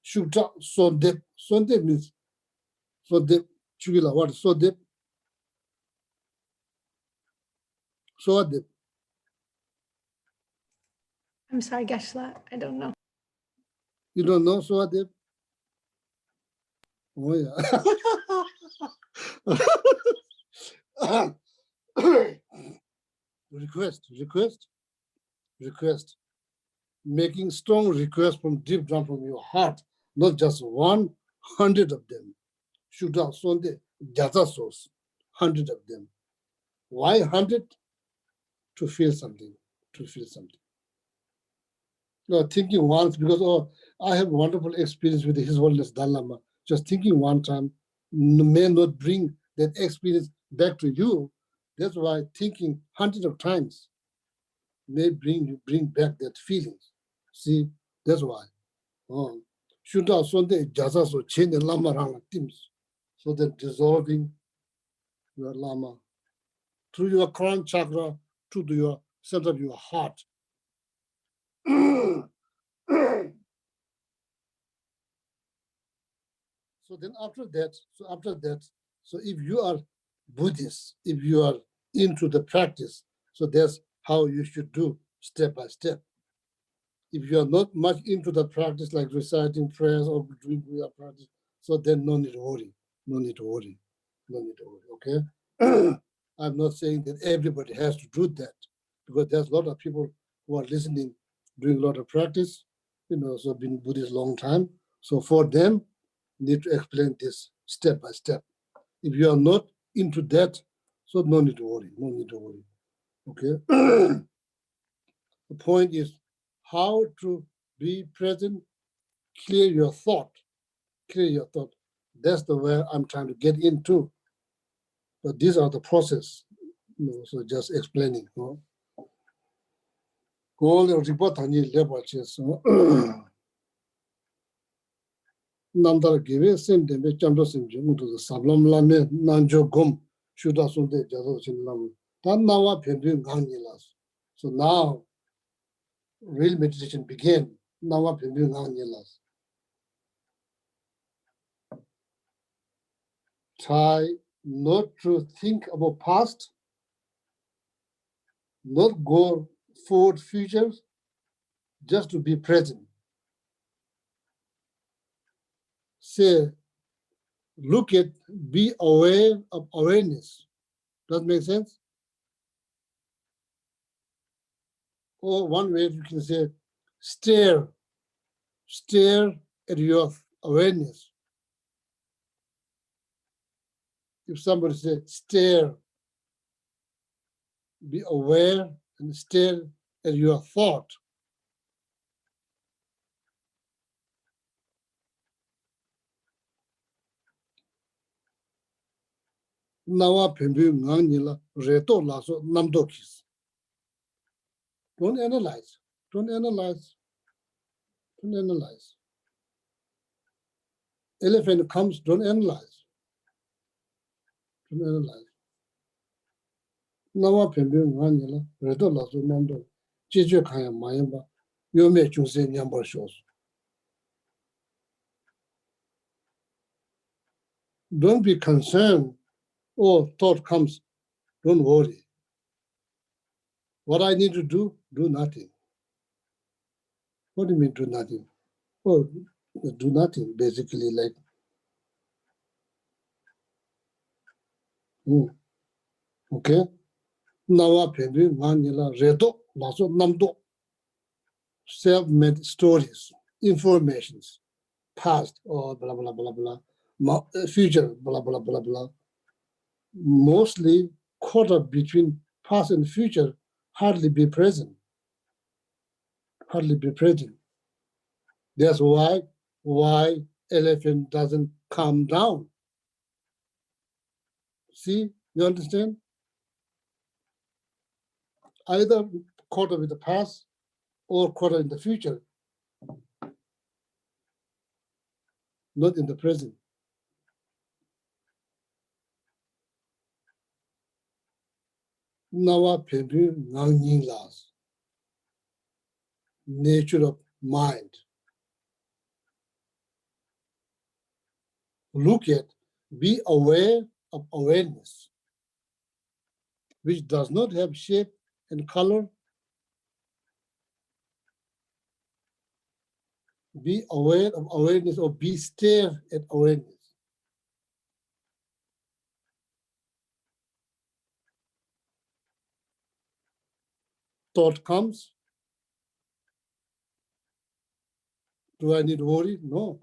Shukta Sondep. Sondep means Sondep Chugila. What is Sondep? Sondep. I'm sorry, Geshe-la, I don't know. You don't know Sondep? Oh yeah. Request. Making strong requests from deep down from your heart, not just 100 of them. Shukta Sondep Jazasos, 100 of them. Why 100? To feel something, No, thinking once, because I have wonderful experience with His Holiness Dalai Lama. Just thinking one time may not bring that experience back to you. That's why thinking hundreds of times may bring back that feelings. See, that's why. Should also the jaza so change the lama rang teams, so that dissolving your lama through your crown chakra to your center of your heart. So then after that, so if you are Buddhist, if you are into the practice, so that's how you should do step by step. If you are not much into the practice, like reciting prayers or doing your practice, so then no need to worry, okay? I'm not saying that everybody has to do that, because there's a lot of people who are listening, doing a lot of practice, so been Buddhist long time. So for them, need to explain this step by step. If you are not into that, so no need to worry, okay? The point is how to be present, clear your thought. That's the way I'm trying to get into. But these are the process, so just explaining. All the report on your level, Nandar give same day, Chandra Sim to the Sablam Lame, Nanjo Gum, Shuda Sunday, Jazochin Lam. Tanawa Pendu Gangilas. So now, real meditation began. Nawa Pendu Gangilas. Try not to think about past, not go forward futures, just to be present. Say, look at, be aware of awareness. Does that make sense? Or one way you can say, stare at your awareness. If somebody says stare, be aware and stare at your thought. Nawa pembu ngangila reto laso namdokis. Don't analyze. Elephant comes, don't analyze. Nawa pembu ngangila reto laso namdo. CHHÖ kaya mayamba. Yome chungse nyamba shows. Don't be concerned. Oh, thought comes. Don't worry. What I need to do nothing. What do you mean do nothing? Oh, do nothing, basically like, okay? Nawa pendu nganila redo laso namdo. Self-made stories, informations, past or blah, blah, blah, blah, future, blah, blah, blah, blah. Mostly caught up between past and future, hardly be present. That's why elephant doesn't calm down. See, you understand? Either caught up with the past or caught up in the future, not in the present. Nawa Pembu Nanging Las. Nature of mind. Look at, be aware of awareness, which does not have shape and color. Be aware of awareness or be stare at awareness. Thought comes. Do I need to worry? No.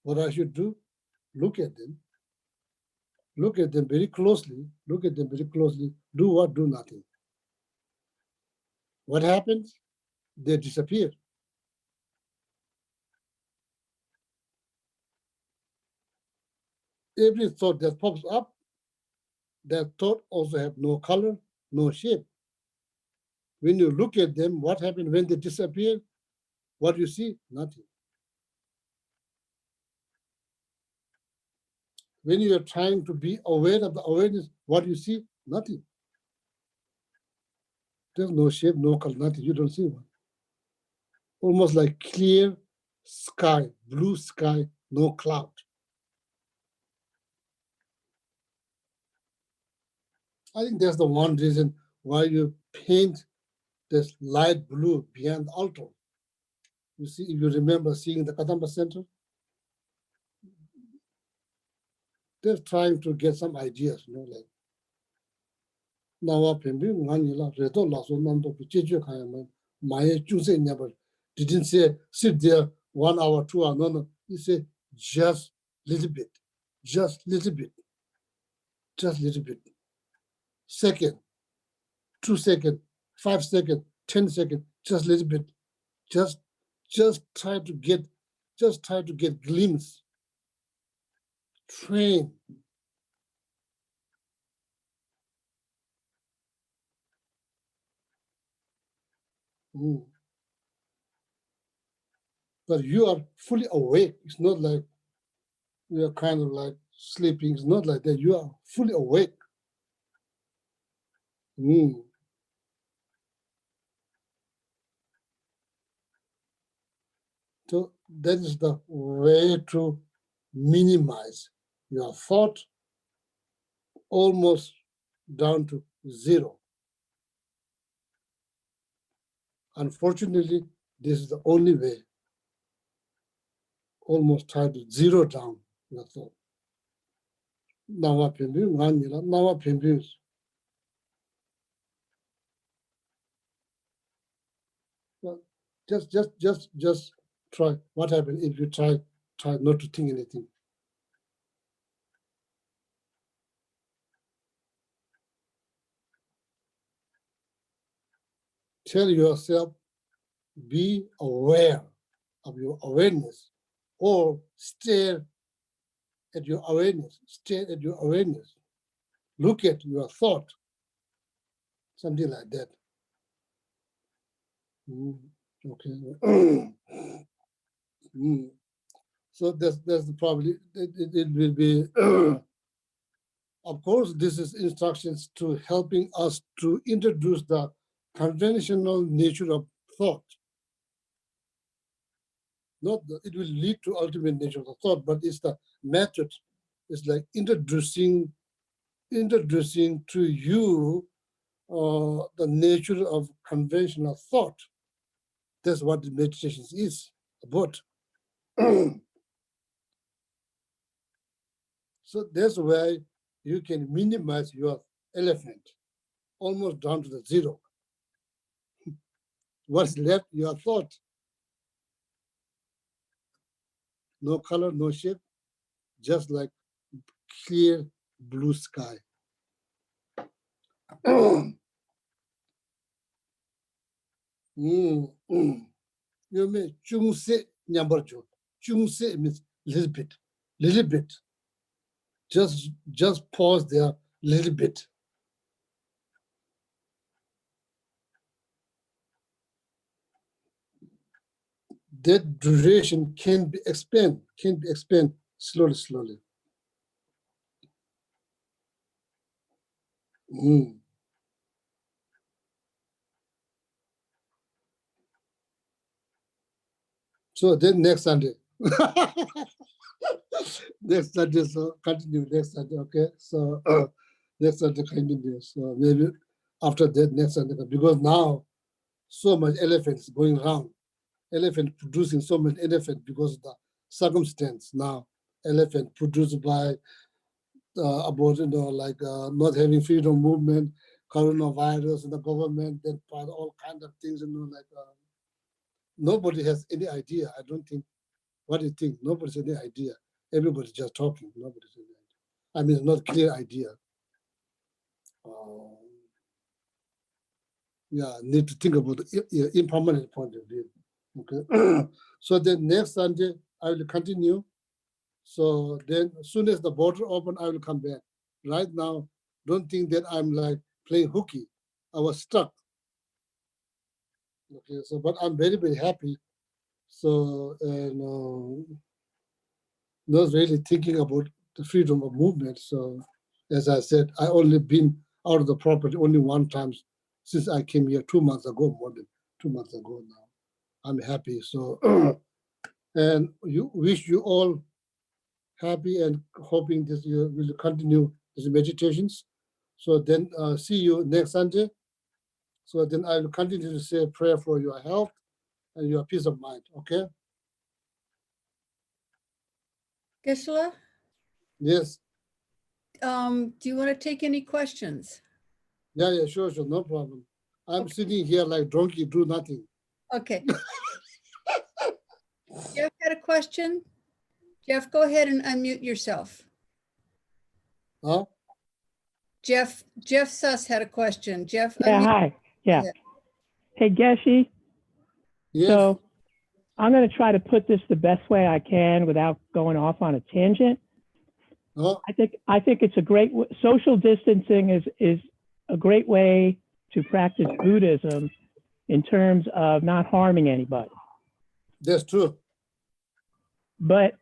What I should do? Look at them. Look at them very closely. Look at them very closely. Do what? Do nothing. What happens? They disappear. Every thought that pops up, that thought also have no color, no shape. When you look at them, what happens when they disappear? What you see? Nothing. When you are trying to be aware of the awareness, what you see? Nothing. There's no shape, no color, nothing. You don't see one. Almost like clear sky, blue sky, no cloud. I think that's the one reason why you paint this light blue behind the altar. You see, if you remember seeing the Kadamba Center, they're trying to get some ideas, like Nawa Pembi, Manila, Redo Lasso Nando, CHHÖ, Maya Chuse never didn't say sit there 1 hour, 2 hours. No. He said just little bit, just little bit, just little bit. Second, 2 seconds, 5 seconds, 10 seconds, just little bit. Just try to get glimpse. Train. But you are fully awake. It's not like you are kind of like sleeping. It's not like that. You are fully awake. So that is the way to minimize your thought almost down to zero. Unfortunately, this is the only way. Almost try to zero down your thought. Nawa Pembi, Manila, Nawa Pembi. Well, just try. What happens if you try not to think anything? Tell yourself, be aware of your awareness, or stare at your awareness, stare at your awareness. Look at your thought, something like that. Okay. So that's the probably it will be. Of course, this is instructions to helping us to introduce the conventional nature of thought. It will lead to ultimate nature of the thought, but it's the method. It's like introducing to you the nature of conventional thought. That's what the meditation is about. So that's why you can minimize your elephant almost down to the zero. What's left, your thought. No color, no shape, just like clear blue sky. You mean chung se number two. Chung se means little bit, little bit. Just pause there, little bit. That duration can be expanded slowly, slowly. So then next Sunday. Next Sunday, so continue next Sunday, okay? So next Sunday continue. So maybe after that next Sunday, because now so much elephants going around. Elephant producing so much elephant because of the circumstance now. Elephant produced by about not having freedom movement, coronavirus, and the government, then all kinds of things, nobody has any idea. I don't think. What do you think? Nobody's any idea. Everybody's just talking. Nobody's any idea. I mean, not clear idea. Yeah, need to think about the impermanent point of view. Okay. So then next Sunday I will continue. So then as soon as the border open, I will come back. Right now, don't think that I'm like playing hooky. I was stuck. Okay, so but I'm very, very happy. So not really thinking about the freedom of movement. So as I said, I only been out of the property only one time since I came here 2 months ago, more than 2 months ago now. I'm happy. So and you wish you all happy and hoping this year will continue these meditations. So then see you next Sunday. So then I will continue to say a prayer for your health and your peace of mind. Okay? Geshe-la, Yes. do you want to take any questions? Yeah, sure, no problem. I'm sitting here like donkey, do nothing. Okay. Jeff had a question. Jeff, go ahead and unmute yourself. Huh? Jeff Suss had a question. Jeff, Yeah, unmute. hi. Yeah. ahead. Hey, Geshe. Yes. So I'm going to try to put this the best way I can without going off on a tangent. Huh? I think it's a great social distancing is a great way to practice Buddhism in terms of not harming anybody. That's true. But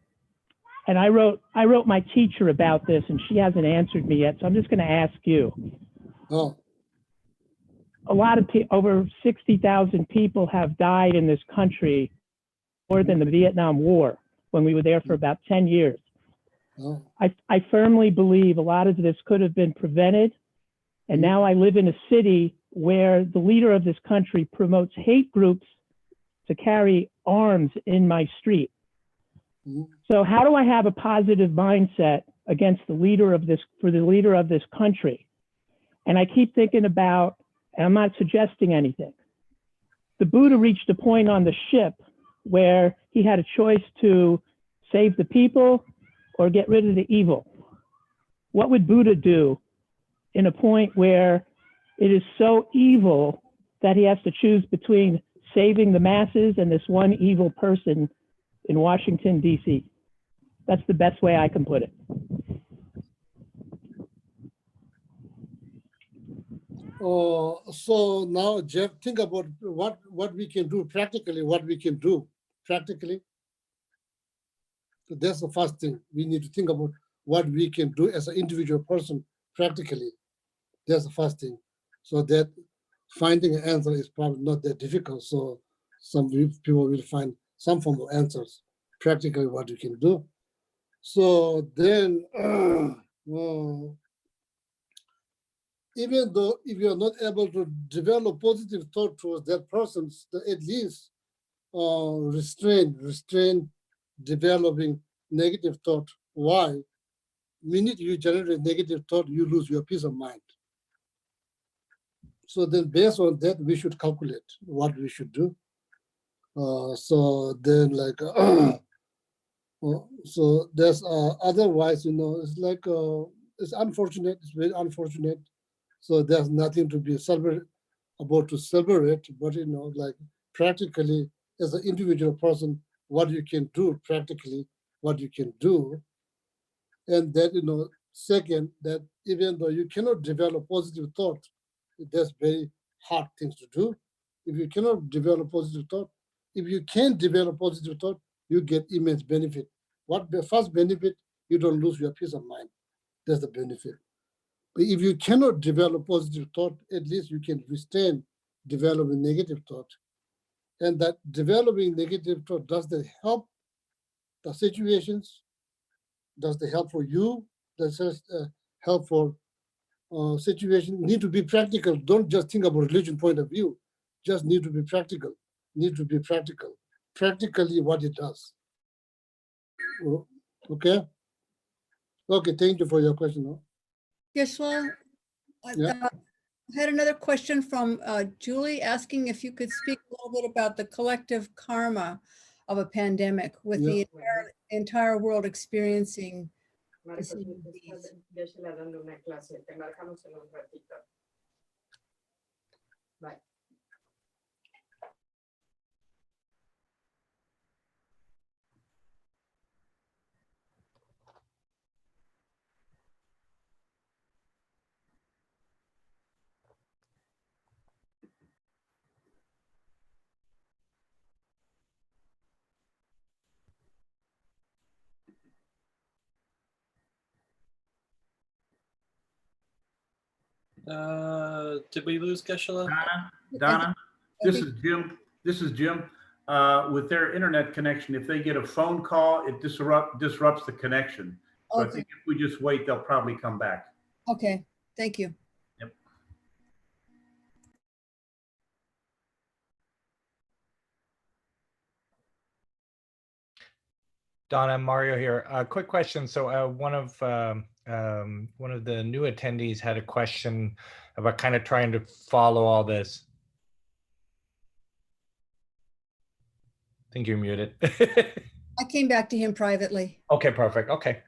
and I wrote my teacher about this, and she hasn't answered me yet. So I'm just going to ask you. Oh. A lot of over 60,000 people have died in this country, more than the Vietnam War, when we were there for about 10 years. Oh. I firmly believe a lot of this could have been prevented. And now I live in a city where the leader of this country promotes hate groups to carry arms in my street. So how do I have a positive mindset against the leader of this, for the leader of this country? And I keep thinking about, and I'm not suggesting anything. The Buddha reached a point on the ship where he had a choice to save the people or get rid of the evil. What would Buddha do in a point where it is so evil that he has to choose between saving the masses and this one evil person in Washington, D.C.? That's the best way I can put it. So now, Jeff, think about what we can do practically, So that's the first thing. We need to think about what we can do as an individual person practically. That's the first thing. So that finding an answer is probably not that difficult. So some people will find some form of answers, practically what you can do. So then, even though if you're not able to develop positive thought towards that person, at least restrain developing negative thought. Why? Minute you generate negative thought, you lose your peace of mind. So then based on that, we should calculate what we should do. So then so there's otherwise, it's like, it's unfortunate, it's very unfortunate. So there's nothing to be celebrated. about to celebrate, but like practically as an individual person, what you can do practically, what you can do. And that, second, that even though you cannot develop positive thought, that's very hard things to do. If you cannot develop positive thought, if you can develop positive thought, you get immense benefit. What the first benefit, you don't lose your peace of mind. That's the benefit. But if you cannot develop positive thought, at least you can withstand developing negative thought. And that developing negative thought, does that help the situations? Does that help for you? Does that help for situation? Need to be practical. Don't just think about religion point of view. Just need to be practical. Need to be practical. Practically what it does. Okay? Okay, thank you for your question. Geshe-la, Yeah. I had another question from Julie asking if you could speak a little bit about the collective karma of a pandemic with the entire world experiencing the same disease. Geshe-la dando una clase. Te marcamos en un ratito. Bye. Did we lose Geshe-la? Donna, this is Jim. This is Jim. With their internet connection, if they get a phone call, it disrupts the connection. So I think if we just wait, they'll probably come back. Okay, thank you. Yep. Donna, Mario here. Quick question. So one of the new attendees had a question about kind of trying to follow all this. I think you're muted. I came back to him privately. Okay, perfect. Okay.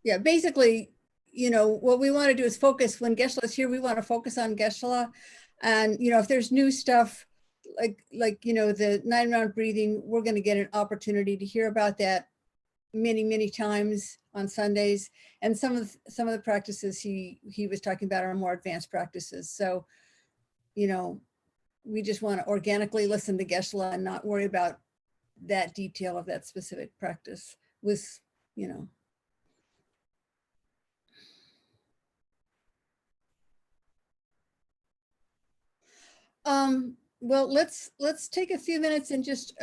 Yeah, basically, what we want to do is focus. When Geshe-la's here, we want to focus on Geshe-la. And, if there's new stuff, like the 9-round breathing, we're going to get an opportunity to hear about that many, many times on Sundays. And some of the practices he was talking about are more advanced practices. So, we just want to organically listen to Geshe-la and not worry about that detail of that specific practice with, well, let's take a few minutes and just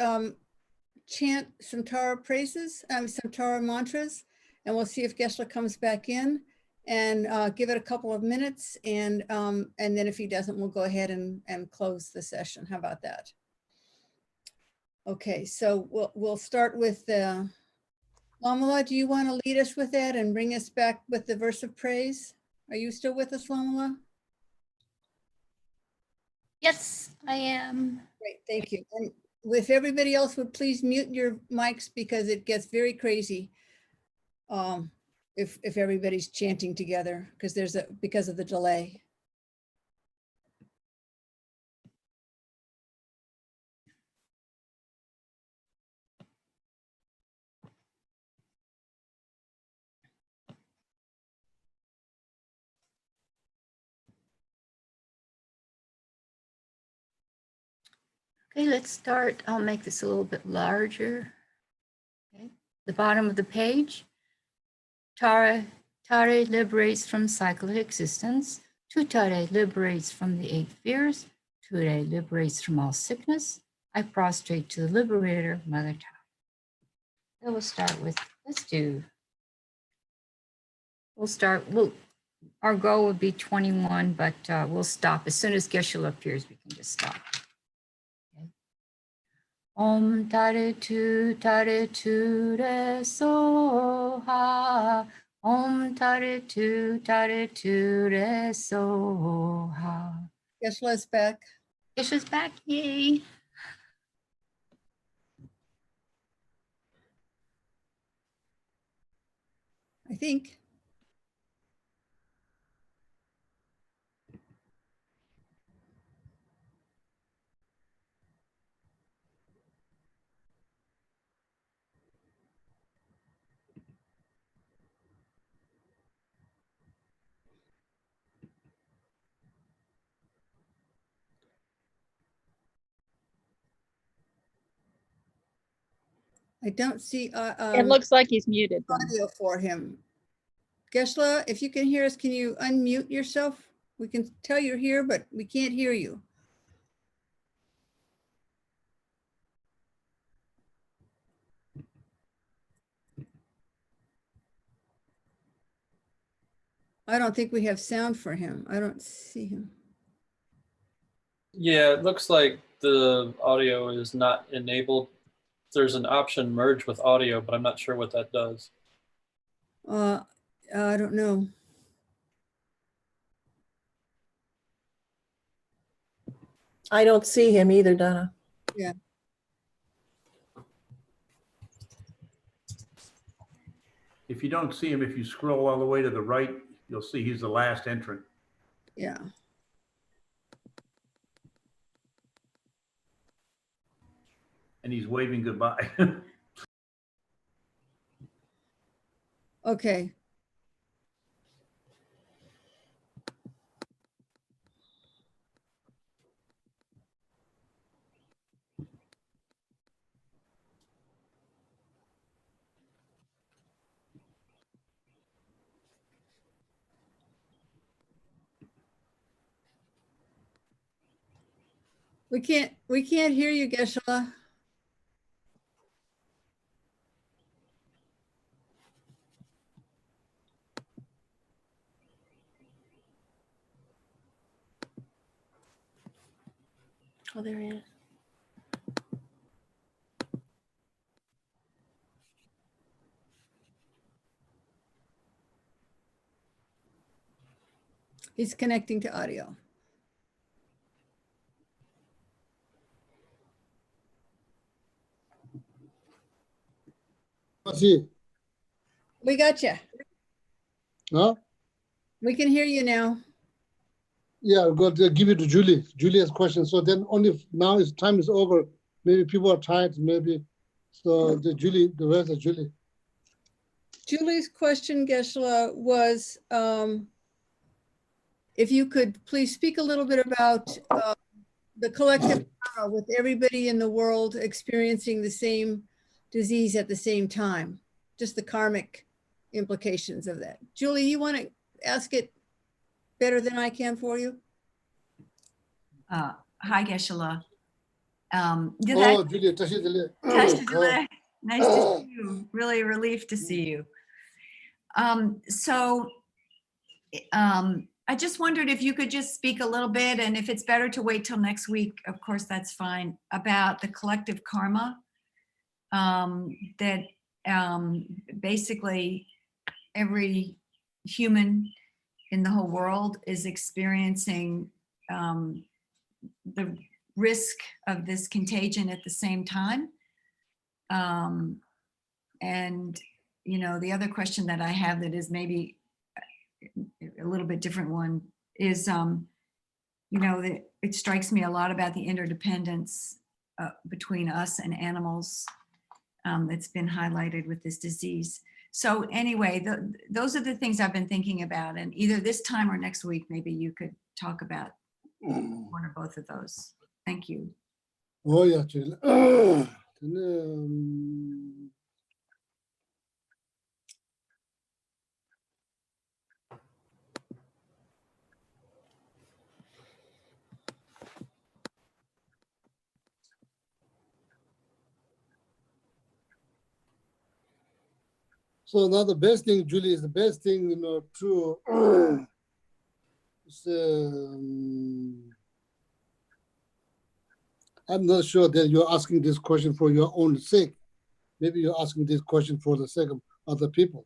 chant some Tara praises, some Tara mantras, and we'll see if Geshe-la comes back in, and give it a couple of minutes, and then if he doesn't, we'll go ahead and close the session. How about that? Okay, so we'll start with Lamala. Do you want to lead us with that and bring us back with the verse of praise? Are you still with us, Lamala? Yes, I am. Great, thank you. And if everybody else would please mute your mics, because it gets very crazy if everybody's chanting together, because of the delay. Okay, let's start. I'll make this a little bit larger. Okay, the bottom of the page. Tare liberates from cyclic existence. Tutare liberates from the 8 fears. Ture liberates from all sickness. I prostrate to the liberator, Mother Tara. So we'll start with, our goal would be 21, but we'll stop. As soon as Geshe-la appears, we can just stop. Om tare tu re soha. Om tare tu re soha. Geshe-la's back. Geshe-la's back, yay. I think. I don't see It looks like he's muted. Then. audio for him. Geshe-la, if you can hear us, can you unmute yourself? We can tell you're here, but we can't hear you. I don't think we have sound for him. I don't see him. Yeah, it looks like the audio is not enabled. There's an option merge with audio, but I'm not sure what that does. I don't know. I don't see him either, Donna. Yeah. If you don't see him, if you scroll all the way to the right, you'll see he's the last entrant. Yeah. And he's waving goodbye. Okay. We can't hear you, Geshe-la. Oh, there he is. He's connecting to audio. See, We got you. huh? We can hear you now. Yeah, I'll go to give it to Julie. Julie has questions. So then only now is time is over. Maybe people are tired, maybe. So the Julie, the rest of Julie. Julie's question, Geshe-la, was if you could please speak a little bit about the collective karma with everybody in the world experiencing the same disease at the same time, just the karmic implications of that. Julie, you want to ask it better than I can for you? Hi, Geshe-la. Oh, Julie, Tashidele. Nice to see you. Really a relief to see you. I just wondered if you could just speak a little bit, and if it's better to wait till next week, of course, that's fine, about the collective karma that basically every human in the whole world is experiencing the risk of this contagion at the same time. And, you know, the other question that I have that is maybe a little bit different one is, you know, it strikes me a lot about the interdependence between us and animals that's been highlighted with this disease. So anyway, those are the things I've been thinking about, and either this time or next week, maybe you could talk about one or both of those. Thank you. Oh, yeah, Julie. So now the best thing, Julie, is the best thing, you know, to I'm not sure that you're asking this question for your own sake. Maybe you're asking this question for the sake of other people.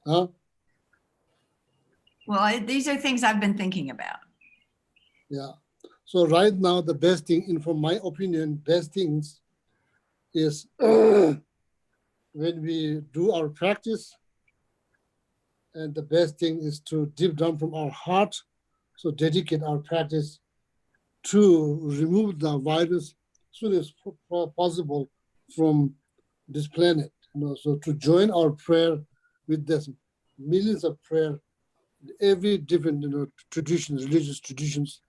Huh? Well, these are things I've been thinking about. Yeah. So right now, the best thing, in from my opinion, best things is when we do our practice, and the best thing is to deep down from our heart, so dedicate our practice to remove the virus as soon as possible from this planet. You know, so to join our prayer with this millions of prayer, every different, you know, traditions, religious traditions,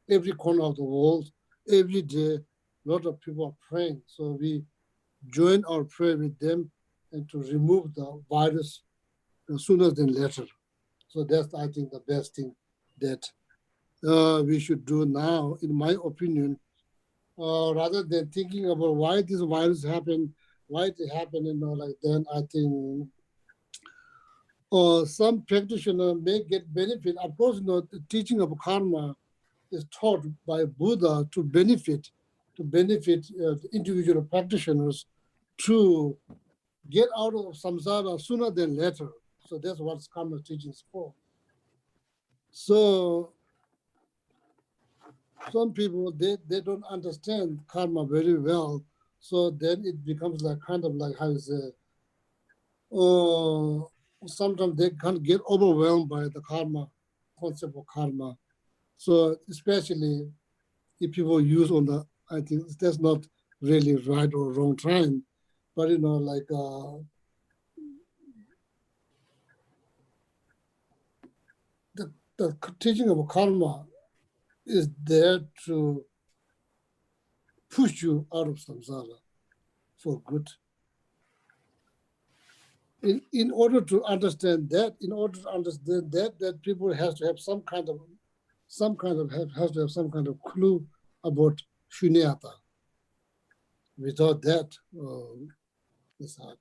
every corner of the world, every day, a lot of people are praying. So we join our prayer with them and to remove the virus sooner than later. So that's, I think, the best thing that we should do now, in my opinion, rather than thinking about why this virus happened, why it happened, like then I think some practitioner may get benefit. Of course, the teaching of karma is taught by Buddha to benefit individual practitioners to get out of samsara sooner than later. So that's what karma teaching is for. So some people, they don't understand karma very well. So then it becomes like kind of like how you say, sometimes they can't get overwhelmed by the karma, concept of karma. So especially if people use on the, I think that's not really right or wrong time, but like the teaching of karma is there to push you out of samsara for good. In order to understand that, that people has to have some kind of clue about shunyata. Without that, it's hard.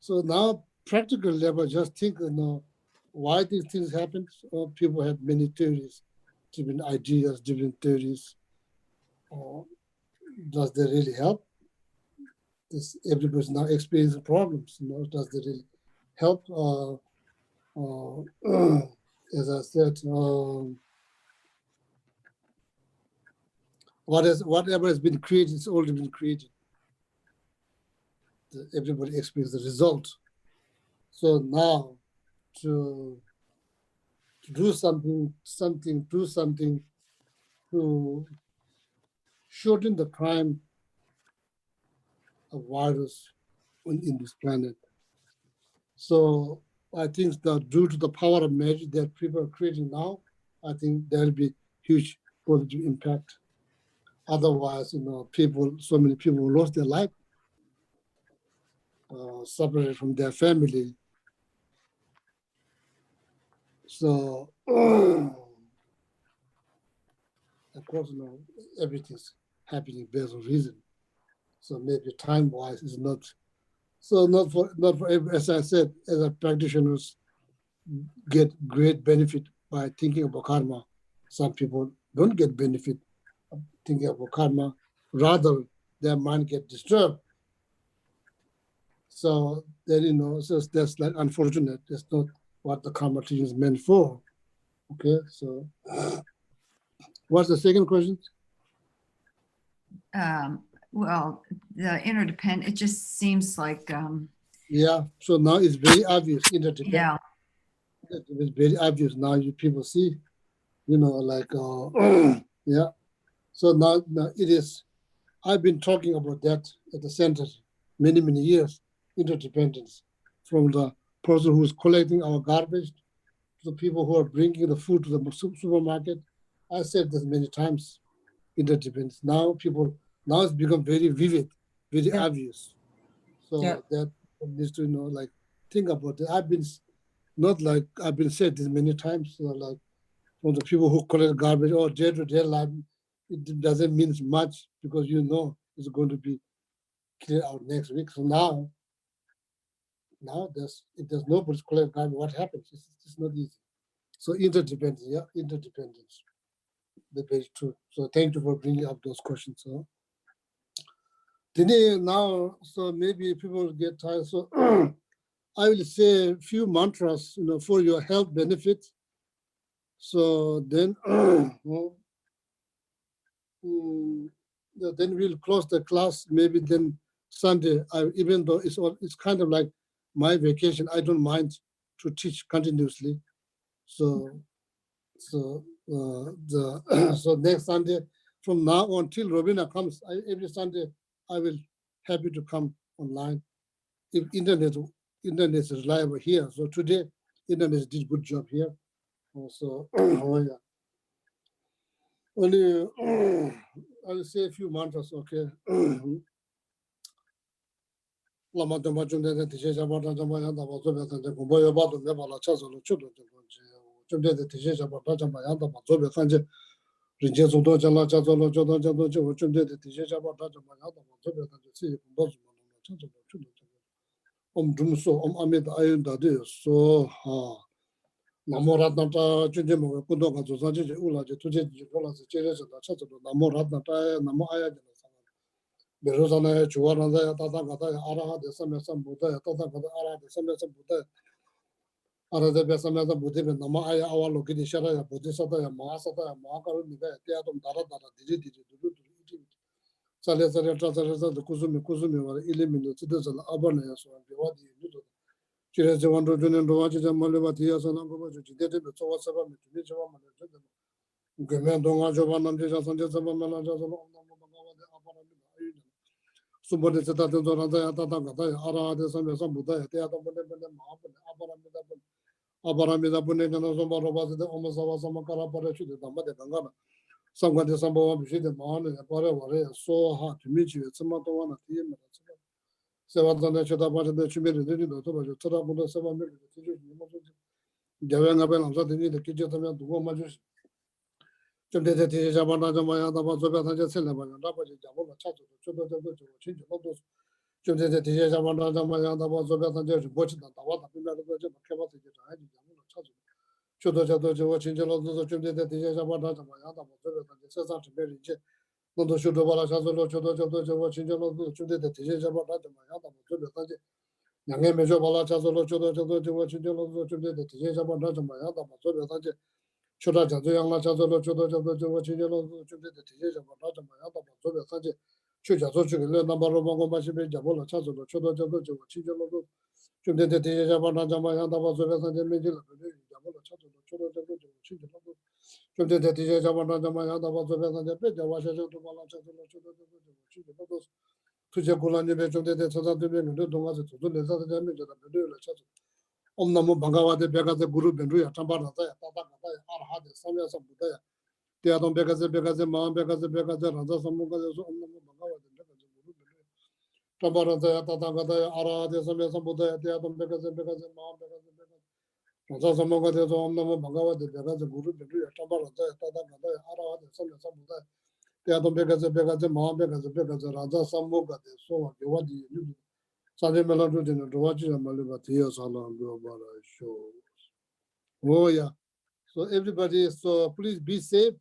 So now, practical level, just think, why these things happen. People have many theories, different ideas, different theories. Does they really help? Everybody's now experiencing problems. Does they really help? As I said, whatever has been created, it's already been created. Everybody experiences the result. So now to do something to shorten the time of virus in this planet. So I think that due to the power of magic that people are creating now, I think there will be huge positive impact. Otherwise, so many people lost their life, separated from their family. So, of course, everything's happening based on reason. So maybe time-wise is not. So not for as I said, as a practitioners get great benefit by thinking about karma. Some people don't get benefit of thinking about karma. Rather, their mind get disturbed. So then, so that's like unfortunate. That's not what the karma teaching is meant for. Okay, so what's the second question? Well, the interdependent, it just seems like, yeah, so now it's very obvious, interdependent. yeah. It's very obvious now. You people see, like, yeah. So now it is, I've been talking about that at the center many, many years, interdependence, from the person who's collecting our garbage to the people who are bringing the food to the supermarket. I said this many times, interdependence. Now it's become very vivid, very obvious. So that needs to, like, think about it. I've been said this many times, like, from the people who collect garbage or day-to-day life, it doesn't mean much because it's going to be cleared out next week. So now if there's nobody collect garbage, what happens? It's not easy. So interdependence, interdependence. That's very true. So thank you for bringing up those questions. So today now, so maybe people get tired. So I will say a few mantras, for your health benefits. So then, then we'll close the class. Maybe then Sunday, even though it's kind of like my vacation, I don't mind to teach continuously. So so next Sunday, from now on till Robina comes, every Sunday I will happy to come online if internet is reliable here. So today, internet did good job here. Also, oh yeah. Only I'll say a few mantras, okay? Lama Dhamma Chumde de Tishe Shabata Jama Yanda Bazobe Sanje Kumboya Badu Nebala Chazolo Chudo Chumde de Tishe Shabata Jama Yanda Bazobe Sanje Rinje Sudo Jala Chazolo Chodo Chodo Chodo Chumde de Tishe Shabata Jama Yanda Bazobe Sanje Si Kumbozu Chazolo Chudo Dumso Amid Ayun Dadi So Ha Namoratnata Chujimo Kudoga Saji Ula Tuji Jola Chesa Chazolo Namoratnata Namo Ayajana Berusana Chuana Tata Gata Ara de Samesa Buddha Tata Gata Ara de Samesa Buddha Ara de Besamesa Buddha Nama Aya Awa Loki Shara Bodhicitta Mahasata Mahakaru Niga Teatum Dara Dara Digi Sale Sale Trasa the Kuzumi were eliminated citizens Abana so Biwadi Chile Wando Junin Roachi Malivati Sanango did it so what's about me to Nichava Gemendonga Jovanan Sanja Sabamala Somebody said that the Ara de Samesa Buddha Teatum Abaramida Bunena Zomba the Omasawa Samakara Parachu the Dama de Gangana. Somebody Samba Bishi the Man and Para so hard to meet you at Samatawana team. Sevatan Chata the Chimiri did it to Tara 7 minutes. Javanga Bell and the kitchen to go Majus. Today the Tishabana Jamaya, the Bazoga Selaba, Rapaji Javola Chato, change all those. Today the Tishabana Jamaya, the Bazoga and watch the Tawata, Chodo Chato, watching all those children that Tishabana Jamaya, the Cesar to Berry Jet. Noto Shudobala Chazolo, Chodo, watching all those children that Tishabana Jamaya, Yange Mejo Bala Chazolo, Chodo, watching all those children that Tishabana Jamaya, Choda Jazuyanga Chazolo, Chodo, watching all those children that Tishabana Jamaya, Chuja, number of Mongomashi Jabola Chazolo, Chodo, watching all those children that Tishabana Jamaya, the Bazoga and Medilla, Jabola Chazolo, Chodo, Children that Tishabana Jamaya, the Bazoga and the Pet, the Washer to Bala Chazolo, Tujakulani Bejo de Sada de Dongas to do the damage of the Chazolo. Omnamu Bhagawan de Begaze Guru Benduya, Tambara, Arha, the Samia Samudaya. They are don't Begaze, Maham Begaze, Raza Samuga, Omnamu Bhagawan de Begaze Guru Benduya. Tambara, Tata, Ara, the Samia Samudaya, they are don't Begaze, Maham Begaze. Raza Samuga, the Omnamu Bhagawan de Begaze Guru Benduya, Tambara, Tata, Ara, the Samia Samudaya. They are don't Begaze, Maham Begaze, Raza Samuga, the SOHA, what do you do? Sunday Melody and Roachi and Malivati Salam show. Oh, yeah. So, everybody, so please be safe.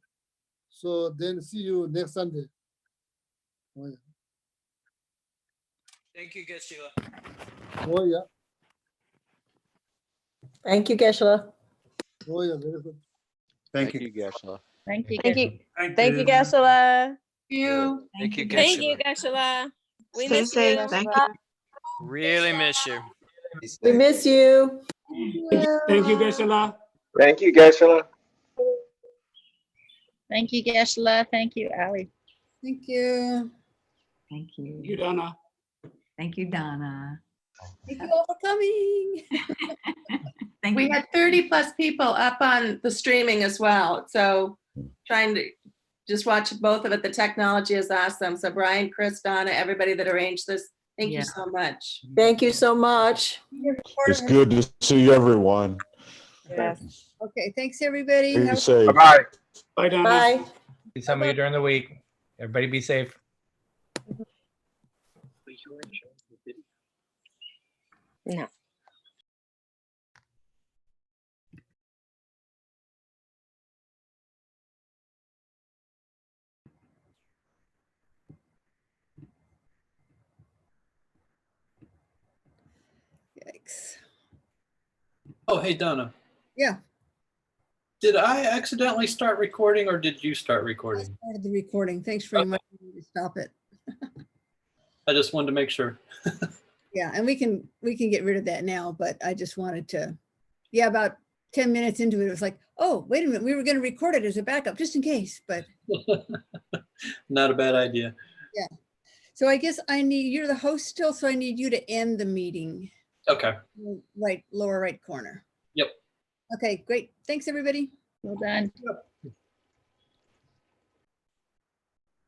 So, then see you next Sunday. Oh, yeah. Thank you, Geshe-la. Oh, yeah. Thank you, Geshe-la. Oh, yeah. Very good. Thank you. Thank Geshe-la. you. Thank you. Thank Thank you, Geshe-la. You. Thank you, Thank Geshe-la. you, Geshe-la. We Stay miss safe. you. Thank you. Really miss you. We miss you. Thank you, Geshe-la. Thank you, Geshe-la. Thank you, Geshe-la. Thank you, Ali. Thank you. Thank you. You, Donna. Thank you, Donna. Thank you all for coming. Thank We you. had 30 plus people up on the streaming as well. So trying to just watch both of it. The technology is awesome. So Brian, Chris, Donna, everybody that arranged this, thank you so much. Thank you so much. It's good to see everyone. Yes. Okay, thanks, everybody. Be Have- safe. Bye-bye. Bye, Donna. Bye. See some of you during the week. Everybody be safe. No. Yikes. Oh, hey, Donna. Yeah, Did I accidentally start recording or did you start I recording? started the recording. Thanks for reminding me to stop it. I just wanted to make sure. Yeah, and we can get rid of that now, but I just wanted to, yeah, about 10 minutes into it, it was like, oh, wait a minute, we were going to record it as a backup just in case, but Not a bad idea. yeah. So I guess you're the host still, so I need you to end the meeting. Okay. Right, lower right corner. Yep. Okay, great. Thanks, everybody. Well done. Yep.